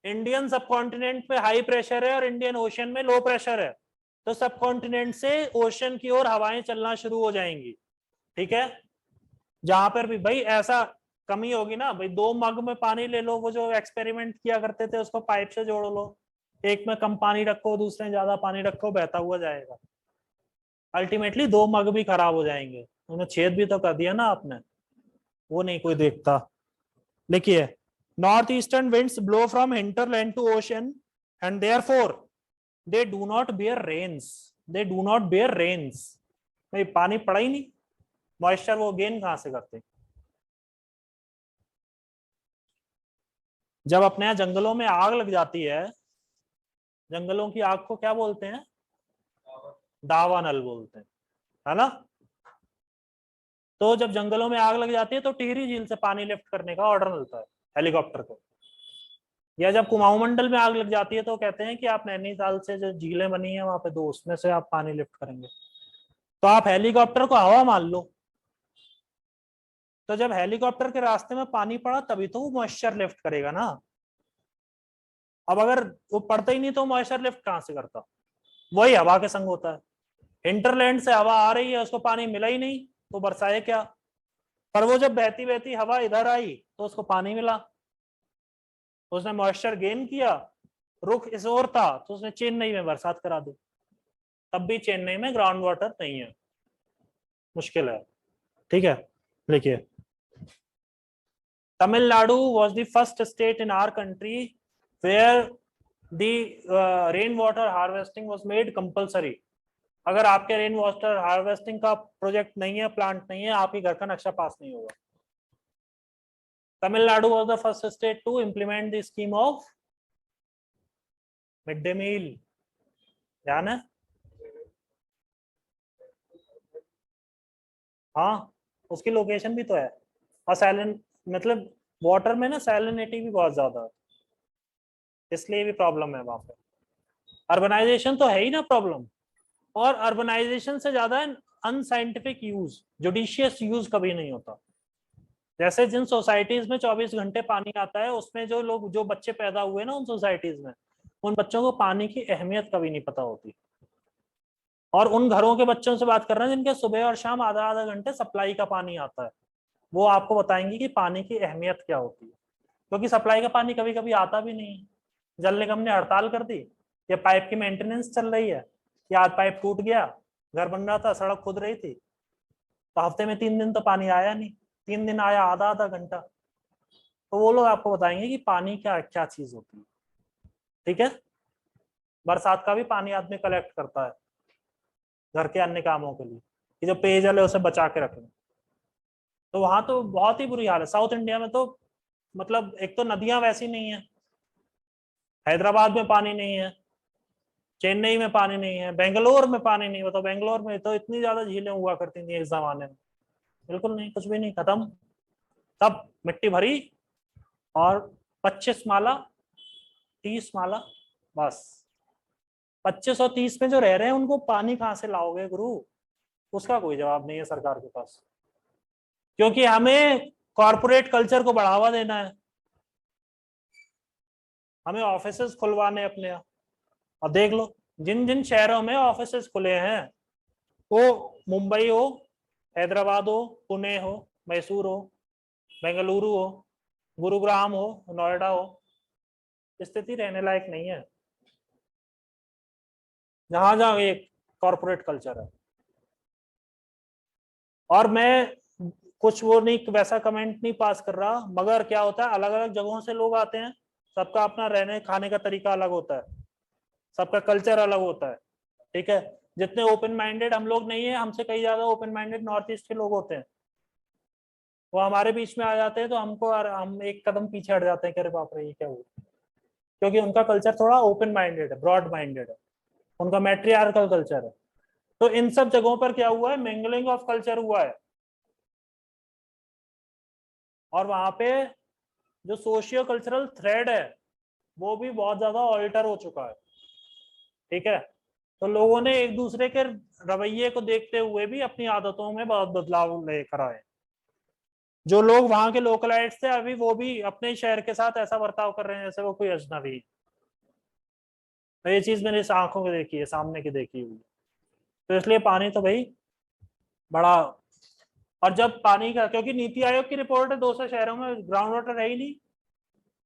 इंडियन सबकॉन्टिनेंट में हाई प्रेशर है और इंडियन ओशियन में लो प्रेशर है, तो सबकॉन्टिनेंट से ओशियन की ओर हवाएं चलना शुरू हो जाएंगी, ठीक है? जहां पर भी भाई ऐसा कमी होगी ना भाई, 2 मग में पानी ले लो, वो जो एक्सपेरिमेंट किया करते थे उसको पाइप से जोड़ लो, एक में कम पानी रखो दूसरे में ज्यादा पानी रखो, बहता हुआ जाएगा, अल्टीमेटली 2 मग भी खराब हो जाएंगे, उन्हें छेद भी तो कर दिया ना आपने, वो नहीं कोई देखता। लिखिए, north eastern winds blow from hinterland to ocean and therefore they do not bear rains, they do not bear rains. भाई पानी पड़ा ही नहीं, मॉइस्चर वो गेन कहां से करते? जब अपने यहाँ जंगलों में आग लग जाती है, जंगलों की आग को क्या बोलते हैं? दावानल बोलते हैं, है ना? तो जब जंगलों में आग लग जाती है तो टिहरी झील से पानी लिफ्ट करने का ऑर्डर मिलता है हेलीकॉप्टर को, या जब कुमाऊं मंडल में आग लग जाती है तो कहते हैं कि आप नैनीताल से जो झीलें बनी है वहां पे 2, उसमें से आप पानी लिफ्ट करेंगे, तो आप हेलीकॉप्टर को हवा मान लो, तो जब हेलीकॉप्टर के रास्ते में पानी पड़ा तभी तो वो मॉइस्चर लिफ्ट करेगा ना। अब अगर वो पड़ता ही नहीं तो मॉइस्चर लिफ्ट कहां से करता? वही हवा के संग होता है, हिंटरलैंड से हवा आ रही है, उसको पानी मिला ही नहीं तो बरसाए क्या? पर वो जब बहती बहती हवा इधर आई तो उसको पानी मिला, तो उसने मॉइस्चर गेन किया, रुख इस ओर था तो उसने चेन्नई में बरसात करा दी, तब भी चेन्नई में ग्राउंड वाटर नहीं है, मुश्किल है, ठीक है? लिखिए, Tamil Nadu was the first state in our country where the rainwater harvesting was made compulsory। अगर आपके रेन वाटर हार्वेस्टिंग का प्रोजेक्ट नहीं है, प्लांट नहीं है, आपके घर का नक्शा पास नहीं होगा। Tamil Nadu was the first state to implement the scheme of mid day meal, ध्यान है? हाँ, उसकी लोकेशन भी तो है, और सैलिन मतलब वाटर में ना सैलिनिटी भी बहुत ज्यादा है, इसलिए भी प्रॉब्लम है वहां पे। अर्बनाइजेशन तो है ही ना प्रॉब्लम, और अर्बनाइजेशन से ज्यादा अनसाइंटिफिक यूज, जुडिशियस यूज कभी नहीं होता। जैसे जिन सोसाइटीज में 24 घंटे पानी आता है, उसमें जो लोग, जो बच्चे पैदा हुए ना उन सोसाइटीज में, उन बच्चों को पानी की अहमियत कभी नहीं पता होती। और उन घरों के बच्चों से बात कर रहे हैं जिनके सुबह और शाम आधा आधा घंटे सप्लाई का पानी आता है, वो आपको बताएंगे कि पानी की अहमियत क्या होती है, क्योंकि सप्लाई का पानी कभी कभी आता भी नहीं है। जल निगम ने हड़ताल कर दी, या पाइप की मेंटेनेंस चल रही है, या आज पाइप टूट गया, घर बन रहा था, सड़क खुद रही थी, तो हफ्ते में 3 दिन तो पानी आया नहीं, 3 दिन आया आधा आधा घंटा, तो वो लोग आपको बताएंगे कि पानी क्या क्या चीज होती है, ठीक है? बरसात का भी पानी आदमी कलेक्ट करता है घर के अन्य कामों के लिए, कि जो पेयजल है उसे बचा के रखें। तो वहां तो बहुत ही बुरी हाल है। साउथ इंडिया में तो मतलब एक तो नदियां वैसी नहीं है, हैदराबाद में पानी नहीं है, चेन्नई में पानी नहीं है, बेंगलोर में पानी नहीं। बताओ, बेंगलोर में तो इतनी ज्यादा झीलें हुआ करती थी इस जमाने में, बिल्कुल नहीं, कुछ भी नहीं, खत्म, सब मिट्टी भरी, और 25 माला 30 माला, बस 25 और 30 में जो रह रहे हैं उनको पानी कहाँ से लाओगे गुरु? उसका कोई जवाब नहीं है सरकार के पास, क्योंकि हमें कॉरपोरेट कल्चर को बढ़ावा देना है, हमें ऑफिसेस खुलवाने अपने यहाँ। और देख लो, जिन जिन शहरों में ऑफिसेस खुले हैं, वो मुंबई हो, हैदराबाद हो, पुणे हो, मैसूर हो, बेंगलुरु हो, गुरुग्राम हो, नोएडा हो, स्थिति रहने लायक नहीं है, जहां जहां एक कॉरपोरेट कल्चर है। और मैं कुछ वो नहीं, वैसा कमेंट नहीं पास कर रहा, मगर क्या होता है, अलग अलग जगहों से लोग आते हैं, सबका अपना रहने खाने का तरीका अलग होता है, सबका कल्चर अलग होता है, ठीक है? जितने ओपन माइंडेड हम लोग नहीं है, हमसे कई ज्यादा ओपन माइंडेड नॉर्थ ईस्ट के लोग होते हैं, वो हमारे बीच में आ जाते हैं तो हमको, हम एक कदम पीछे हट जाते हैं कि अरे बाप रे ये क्या हुआ, क्योंकि उनका कल्चर थोड़ा ओपन माइंडेड है, ब्रॉड माइंडेड है, उनका मैट्रियार्कल कल्चर है। तो इन सब जगहों पर क्या हुआ है, मिंगलिंग ऑफ कल्चर हुआ है, और वहां पे जो सोशियो कल्चरल थ्रेड है वो भी बहुत ज्यादा ऑल्टर हो चुका है, ठीक है? तो लोगों ने एक दूसरे के रवैये को देखते हुए भी अपनी आदतों में बहुत बदलाव लेकर आए। जो लोग वहां के लोकलाइट्स थे अभी वो भी अपने शहर के साथ ऐसा बर्ताव कर रहे हैं जैसे वो कोई अजनबी। तो ये चीज मैंने इस आंखों की देखी है, सामने की देखी हुई। तो इसलिए पानी तो भाई बड़ा, और जब पानी का, क्योंकि नीति आयोग की रिपोर्ट है 200 शहरों में ग्राउंड वाटर है ही नहीं।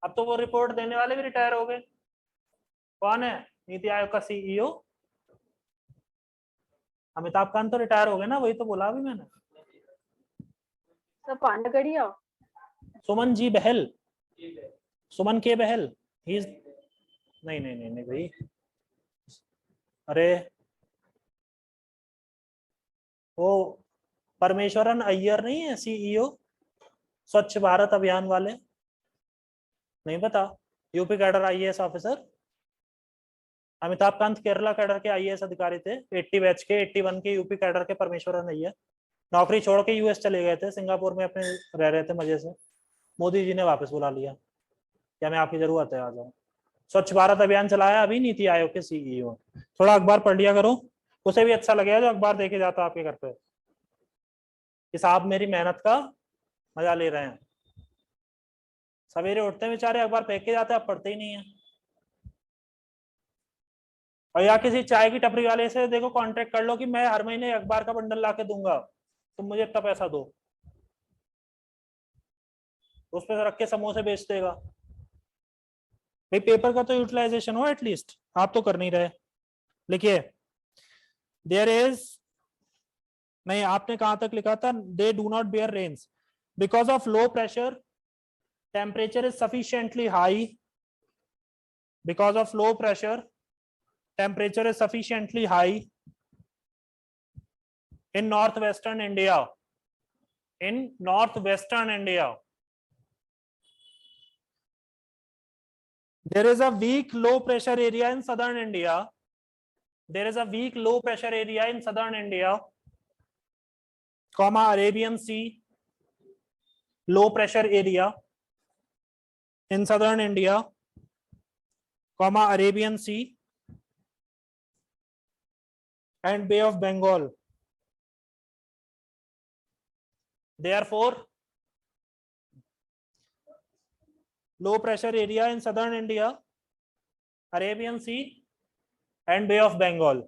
अब तो वो रिपोर्ट देने वाले भी रिटायर हो गए। कौन है नीति आयोग का सीईओ? अमिताभ कांत तो रिटायर हो गए ना, वही तो बोला अभी मैंने। सर पांडगड़िया। सुमन जी बहल, सुमन के बहल, ही नहीं नहीं नहीं नहीं भाई, अरे वो परमेश्वरन अय्यर नहीं है सीईओ स्वच्छ भारत अभियान वाले? नहीं पता? UP cadre IAS officer. Amitabh Kant Kerala cadre के आईएएस अधिकारी थे, 80 बैच के, 81 के यूपी कैडर के परमेश्वरन अय्यर। नौकरी छोड़ के यूएस चले गए थे, सिंगापुर में अपने रह रहे थे मजे से। मोदी जी ने वापस बुला लिया, क्या मैं आपकी जरूरत है आ जाओ। स्वच्छ भारत अभियान चलाया अभी नीति आयोग के सीईओ। थोड़ा अखबार पढ़ लिया करो, उसे भी अच्छा लगेगा जो अखबार देखे जाता आपके घर पे कि साहब मेरी मेहनत का मजा ले रहे हैं। सवेरे उठते हैं बेचारे, अखबार फेंक के जाते हैं, आप पढ़ते ही नहीं है। और या किसी चाय की टपरी वाले से देखो कॉन्ट्रैक्ट कर लो कि मैं हर महीने अखबार का बंडल ला के दूंगा, तुम मुझे इतना पैसा दो, उस पे रख के समोसे बेच देगा। भाई पेपर का तो यूटिलाइजेशन हो एटलीस्ट, आप तो कर नहीं रहे। लिखिए देयर इज, नहीं आपने कहां तक लिखा था, they do not bear rains because of low pressure, temperature is sufficiently high, because of low pressure temperature is sufficiently high in northwestern India. In northwestern India, there is a weak low pressure area in southern India. There is a weak low pressure area in southern India, comma Arabian Sea, low pressure area in southern India, comma Arabian Sea and Bay of Bengal. Therefore, low pressure area in southern India, Arabian Sea and Bay of Bengal.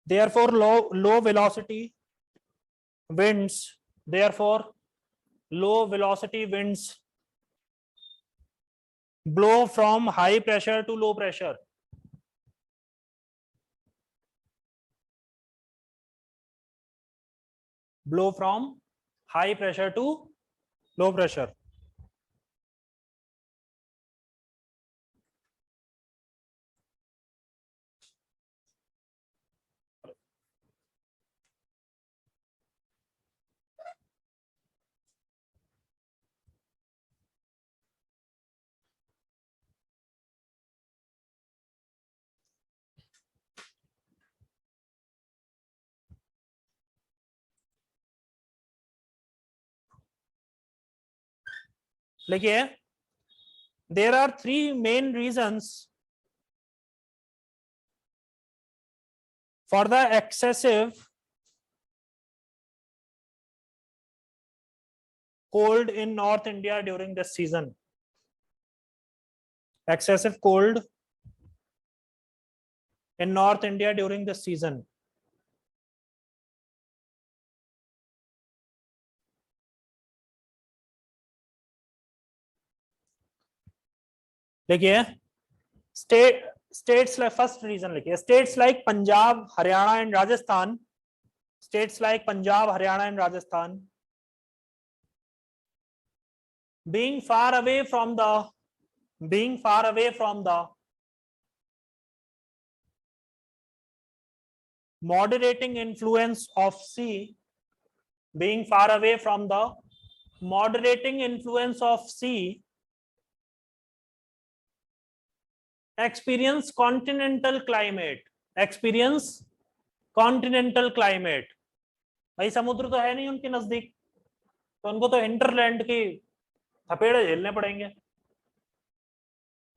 Therefore, low velocity winds, therefore low velocity winds blow from high pressure to low pressure. Blow from high pressure to low pressure. देखिए there are three main reasons for the excessive cold in North India during this season. Excessive cold in North India during this season. देखिए states like, first reason लिखिए, states like Punjab, Haryana and Rajasthan, states like Punjab, Haryana and Rajasthan being far away from the moderating influence of sea, being far away from the moderating influence of sea, experience continental climate, भाई समुद्र तो है नहीं उनके नजदीक, तो उनको तो हिंटरलैंड की थपेड़े झेलने पड़ेंगे।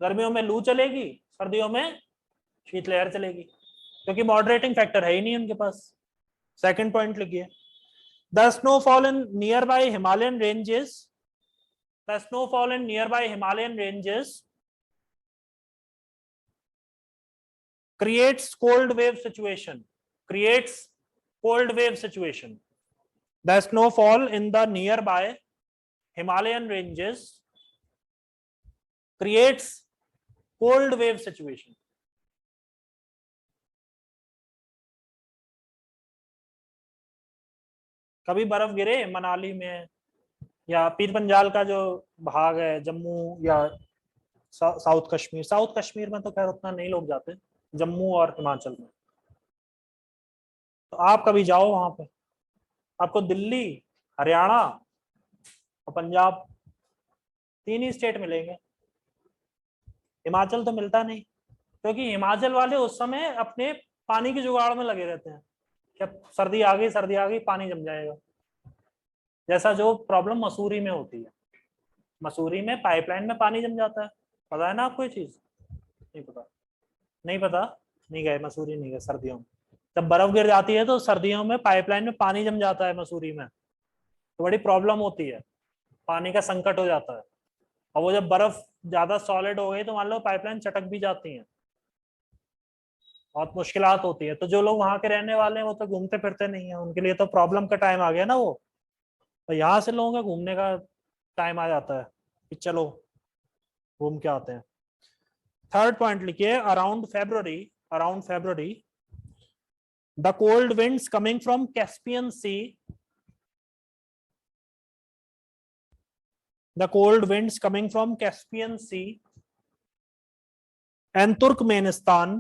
गर्मियों में लू चलेगी, सर्दियों में शीतलहर चलेगी, क्योंकि मॉडरेटिंग फैक्टर है ही नहीं उनके पास। सेकंड पॉइंट लिखिए, the snowfall in near by Himalayan ranges, the snowfall in near by Himalayan ranges creates cold wave situation, creates cold wave situation. The snowfall in the nearby Himalayan ranges creates cold wave situation. कभी बर्फ गिरे मनाली में, या पीर पंजाल का जो भाग है, जम्मू या साउथ कश्मीर, साउथ कश्मीर में तो खैर उतना नहीं लोग जाते, जम्मू और हिमाचल में। तो आप कभी जाओ वहां पे, आपको दिल्ली, हरियाणा और पंजाब तीन ही स्टेट मिलेंगे, हिमाचल तो मिलता नहीं, क्योंकि हिमाचल वाले उस समय अपने पानी की जुगाड़ में लगे रहते हैं, क्या सर्दी आ गई, सर्दी आ गई, पानी जम जाएगा। जैसा जो प्रॉब्लम मसूरी में होती है, मसूरी में पाइपलाइन में पानी जम जाता है, पता है ना आपको ये चीज? नहीं पता? नहीं पता, नहीं गए मसूरी, नहीं गए सर्दियों में। जब बर्फ गिर जाती है तो सर्दियों में पाइपलाइन में पानी जम जाता है मसूरी में, तो बड़ी प्रॉब्लम होती है, पानी का संकट हो जाता है। और वो जब बर्फ ज्यादा सॉलिड हो गई तो मान लो पाइपलाइन चटक भी जाती है, बहुत मुश्किलात होती है। तो जो लोग वहां के रहने वाले हैं वो तो घूमते फिरते नहीं है, उनके लिए तो प्रॉब्लम का टाइम आ गया ना वो। तो यहाँ से लोगों का घूमने का टाइम आ जाता है कि चलो घूम के आते हैं। थर्ड पॉइंट लिखिए, around February, around February the cold winds coming from Caspian sea, the cold winds coming from Caspian Sea and Turkmenistan,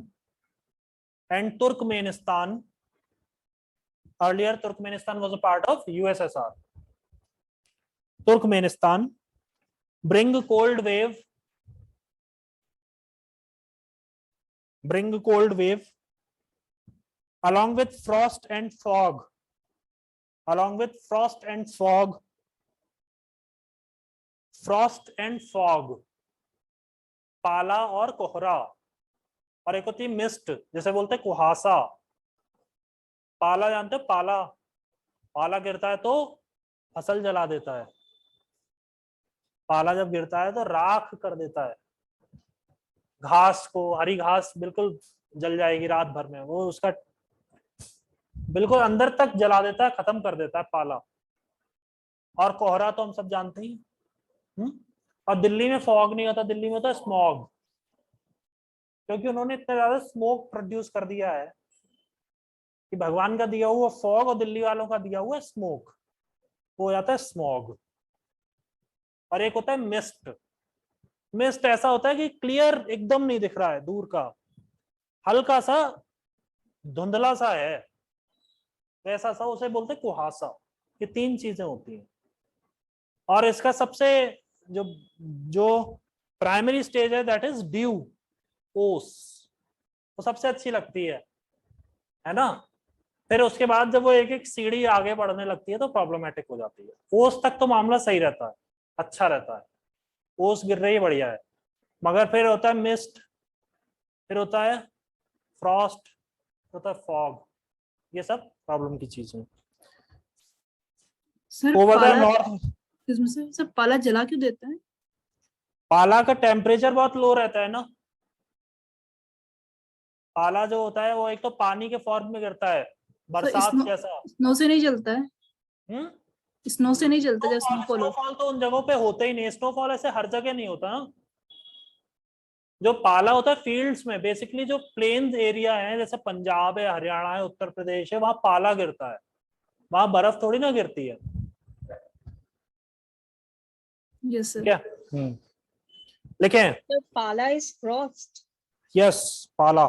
earlier Turkmenistan was a part of USSR, Turkmenistan bring cold wave along with frost and fog, frost and fog, पाला और कोहरा, और एक होती है mist, जैसे बोलते हैं कुहासा। पाला जानते हो? पाला, पाला गिरता है तो फसल जला देता है, पाला जब गिरता है तो राख कर देता है, घास को, हरी घास बिल्कुल जल जाएगी रात भर में, वो उसका बिल्कुल अंदर तक जला देता है, खत्म कर देता है पाला। और कोहरा तो हम सब जानते ही। और दिल्ली में फॉग नहीं होता, दिल्ली में होता है स्मॉग, क्योंकि उन्होंने इतना ज्यादा स्मोक प्रोड्यूस कर दिया है कि भगवान का दिया हुआ फॉग और दिल्ली वालों का दिया हुआ स्मोक, वो हो जाता है स्मॉग। और एक होता है मिस्ट, मिस्ट ऐसा होता है कि क्लियर एकदम नहीं दिख रहा है, दूर का हल्का सा धुंधला सा है, वैसा सा, उसे बोलते हैं कुहासा। ये तीन चीजें होती हैं। और इसका सबसे जो जो प्राइमरी स्टेज है दैट इज ड्यू, ओस, वो सबसे अच्छी लगती है ना। फिर उसके बाद जब वो एक एक सीढ़ी आगे बढ़ने लगती है तो प्रॉब्लमेटिक हो जाती है। ओस तक तो मामला सही रहता है, अच्छा रहता है, ओस गिर रही है बढ़िया है, मगर फिर होता है मिस्ट, फिर होता है फ्रॉस्ट, होता है फॉग, ये सब प्रॉब्लम की चीजें। सर ओवर द पाला, नॉर्थ, इसमें से सर पाला जला क्यों देता है? पाला का टेम्परेचर बहुत लो रहता है ना। पाला जो होता है वो एक तो पानी के फॉर्म में गिरता है, बरसात जैसा। स्नो से नहीं जलता है? हम्म, स्नो से नहीं जलता जैसे स्नोफॉल हो? स्नोफॉल तो उन जगहों पे होता ही नहीं, स्नोफॉल ऐसे हर जगह नहीं होता ना। जो पाला होता है फील्ड्स में, बेसिकली जो प्लेन्स एरिया है जैसे पंजाब है, हरियाणा है, उत्तर प्रदेश है, वहां पाला गिरता है, वहां बर्फ थोड़ी ना गिरती है। Yes sir. क्या लिखें? The pala is frost. Yes, पाला।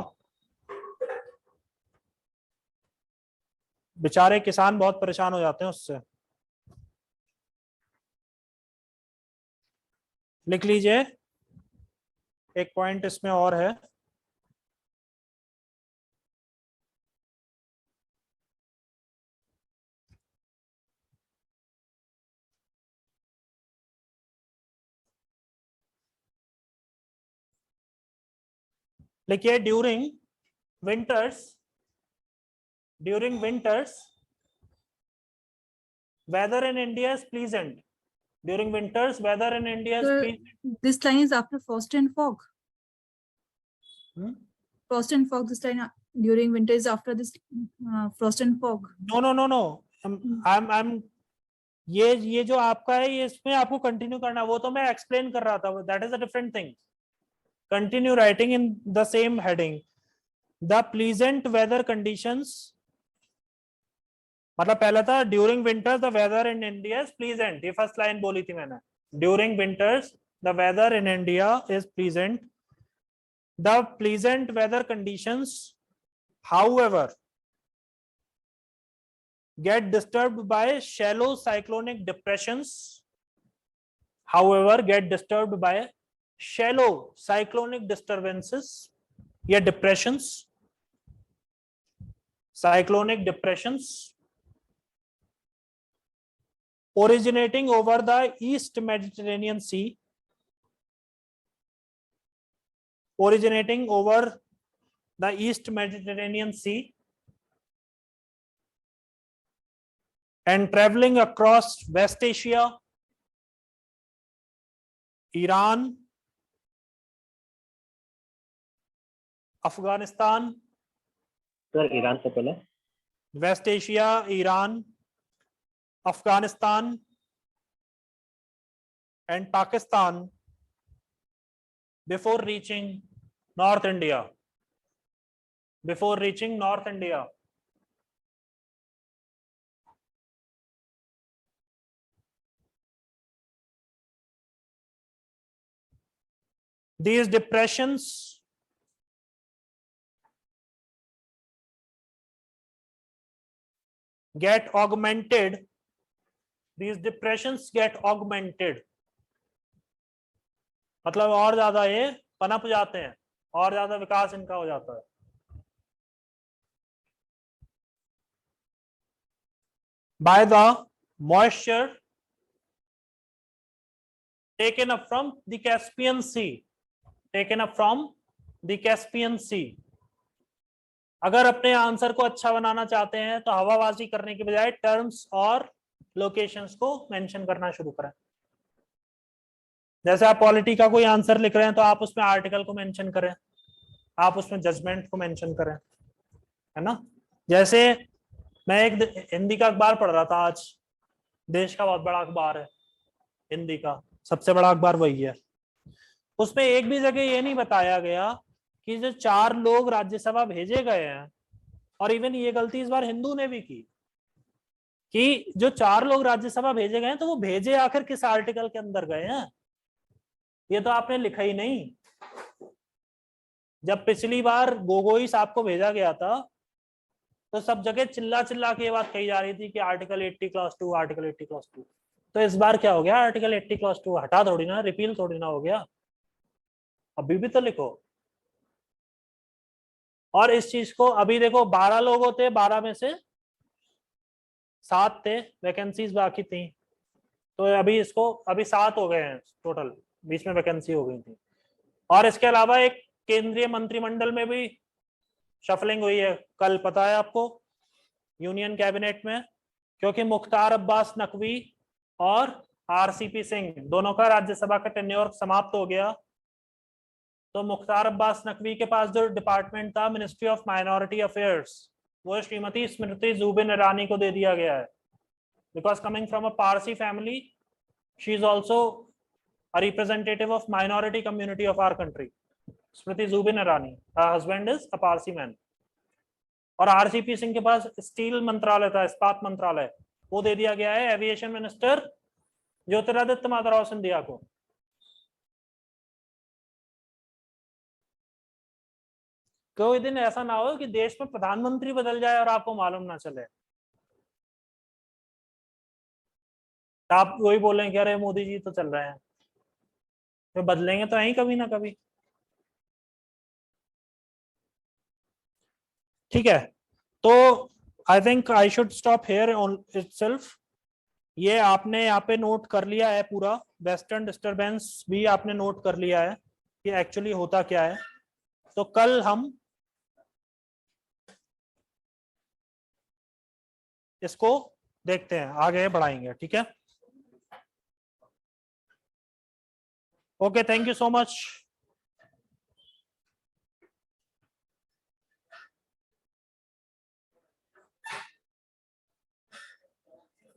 बेचारे किसान बहुत परेशान हो जाते हैं उससे। लिख लीजिए, एक पॉइंट इसमें और है, लिखिए during winters weather in India is pleasant. During winters, weather in India is Sir, pleasant. this line is after frost and fog. Hmm? Frost and fog. This line during winter is after this frost and fog. No. I'm ये जो आपका है ये इसमें आपको continue करना, वो तो मैं एक्सप्लेन कर रहा था, that is a different thing. Continue writing in the same heading. The pleasant weather conditions, मतलब पहला था during winters the weather in India is pleasant, ये फर्स्ट लाइन बोली थी मैंने. During winters the weather in India is pleasant. The pleasant weather conditions however get disturbed by shallow cyclonic depressions. However get disturbed by shallow cyclonic disturbances या depressions, cyclonic depressions originating over the East Mediterranean Sea, originating over the East Mediterranean Sea and traveling across West Asia, Iran, Afghanistan, sir Iran से पहले West Asia, Iran, Afghanistan and Pakistan before reaching North India. Before reaching North India. These depressions get augmented. These depressions get augmented. मतलब और ज्यादा ये पनप जाते हैं, और ज्यादा विकास इनका हो जाता है. By the moisture taken up from the Caspian Sea. Taken up from the Caspian Sea. अगर अपने आंसर को अच्छा बनाना चाहते हैं तो हवाबाजी करने के बजाय टर्म्स और लोकेशंस को मेंशन करना शुरू करें. जैसे आप पॉलिटी का कोई आंसर लिख रहे हैं तो आप उसमें आर्टिकल को मेंशन करें, आप उसमें जजमेंट को मेंशन करें, है ना. जैसे मैं एक हिंदी का अखबार पढ़ रहा था आज, देश का बहुत बड़ा अखबार है, हिंदी का सबसे बड़ा अखबार वही है. उसमें एक भी जगह ये नहीं बताया गया कि जो 4 लोग राज्यसभा भेजे गए हैं, और इवन ये गलती इस बार हिंदू ने भी की कि जो 4 लोग राज्यसभा भेजे गए हैं तो वो भेजे आखिर किस आर्टिकल के अंदर गए हैं, ये तो आपने लिखा ही नहीं. जब पिछली बार गोगोई साहब को भेजा गया था तो सब जगह चिल्ला चिल्ला के ये बात कही जा रही थी कि आर्टिकल 80 क्लॉज 2, आर्टिकल 80 क्लॉज 2. तो इस बार क्या हो गया, आर्टिकल 80 क्लॉज 2 हटा थोड़ी ना, रिपील थोड़ी ना हो गया, अभी भी तो लिखो. और इस चीज को अभी देखो 12 लोग होते, 12 में से 7 थे, वैकेंसीज बाकी थी, तो अभी इसको अभी 7 हो गए हैं टोटल, बीच में वैकेंसी हो गई थी. और इसके अलावा एक केंद्रीय मंत्रिमंडल में भी शफलिंग हुई है कल, पता है आपको, यूनियन कैबिनेट में, क्योंकि मुख्तार अब्बास नकवी और आरसीपी सिंह दोनों का राज्यसभा का टेन्योर समाप्त हो गया. तो मुख्तार अब्बास नकवी के पास जो डिपार्टमेंट था मिनिस्ट्री ऑफ माइनॉरिटी अफेयर्स, वो श्रीमती स्मृति जुबिन ईरानी को दे दिया गया है. Because coming from a Parsi family, she is also a representative of minority community of our country. Smriti Zubin Irani, her husband is a Parsi man. और आरसीपी सिंह के पास स्टील मंत्रालय था, इस्पात मंत्रालय, वो दे दिया गया है एविएशन मिनिस्टर ज्योतिरादित्य माधवराव सिंधिया को. कोई दिन ऐसा ना हो कि देश में प्रधानमंत्री बदल जाए और आपको मालूम ना चले, आप वही बोलें कि अरे मोदी जी तो चल रहे हैं, तो बदलेंगे तो यही कभी ना कभी. ठीक है, तो I think I should stop hair on itself. ये आपने यहाँ पे नोट कर लिया है पूरा, वेस्टर्न डिस्टरबेंस भी आपने नोट कर लिया है कि एक्चुअली होता क्या है. तो कल हम इसको देखते हैं, आगे बढ़ाएंगे, ठीक है। Okay, thank you so much.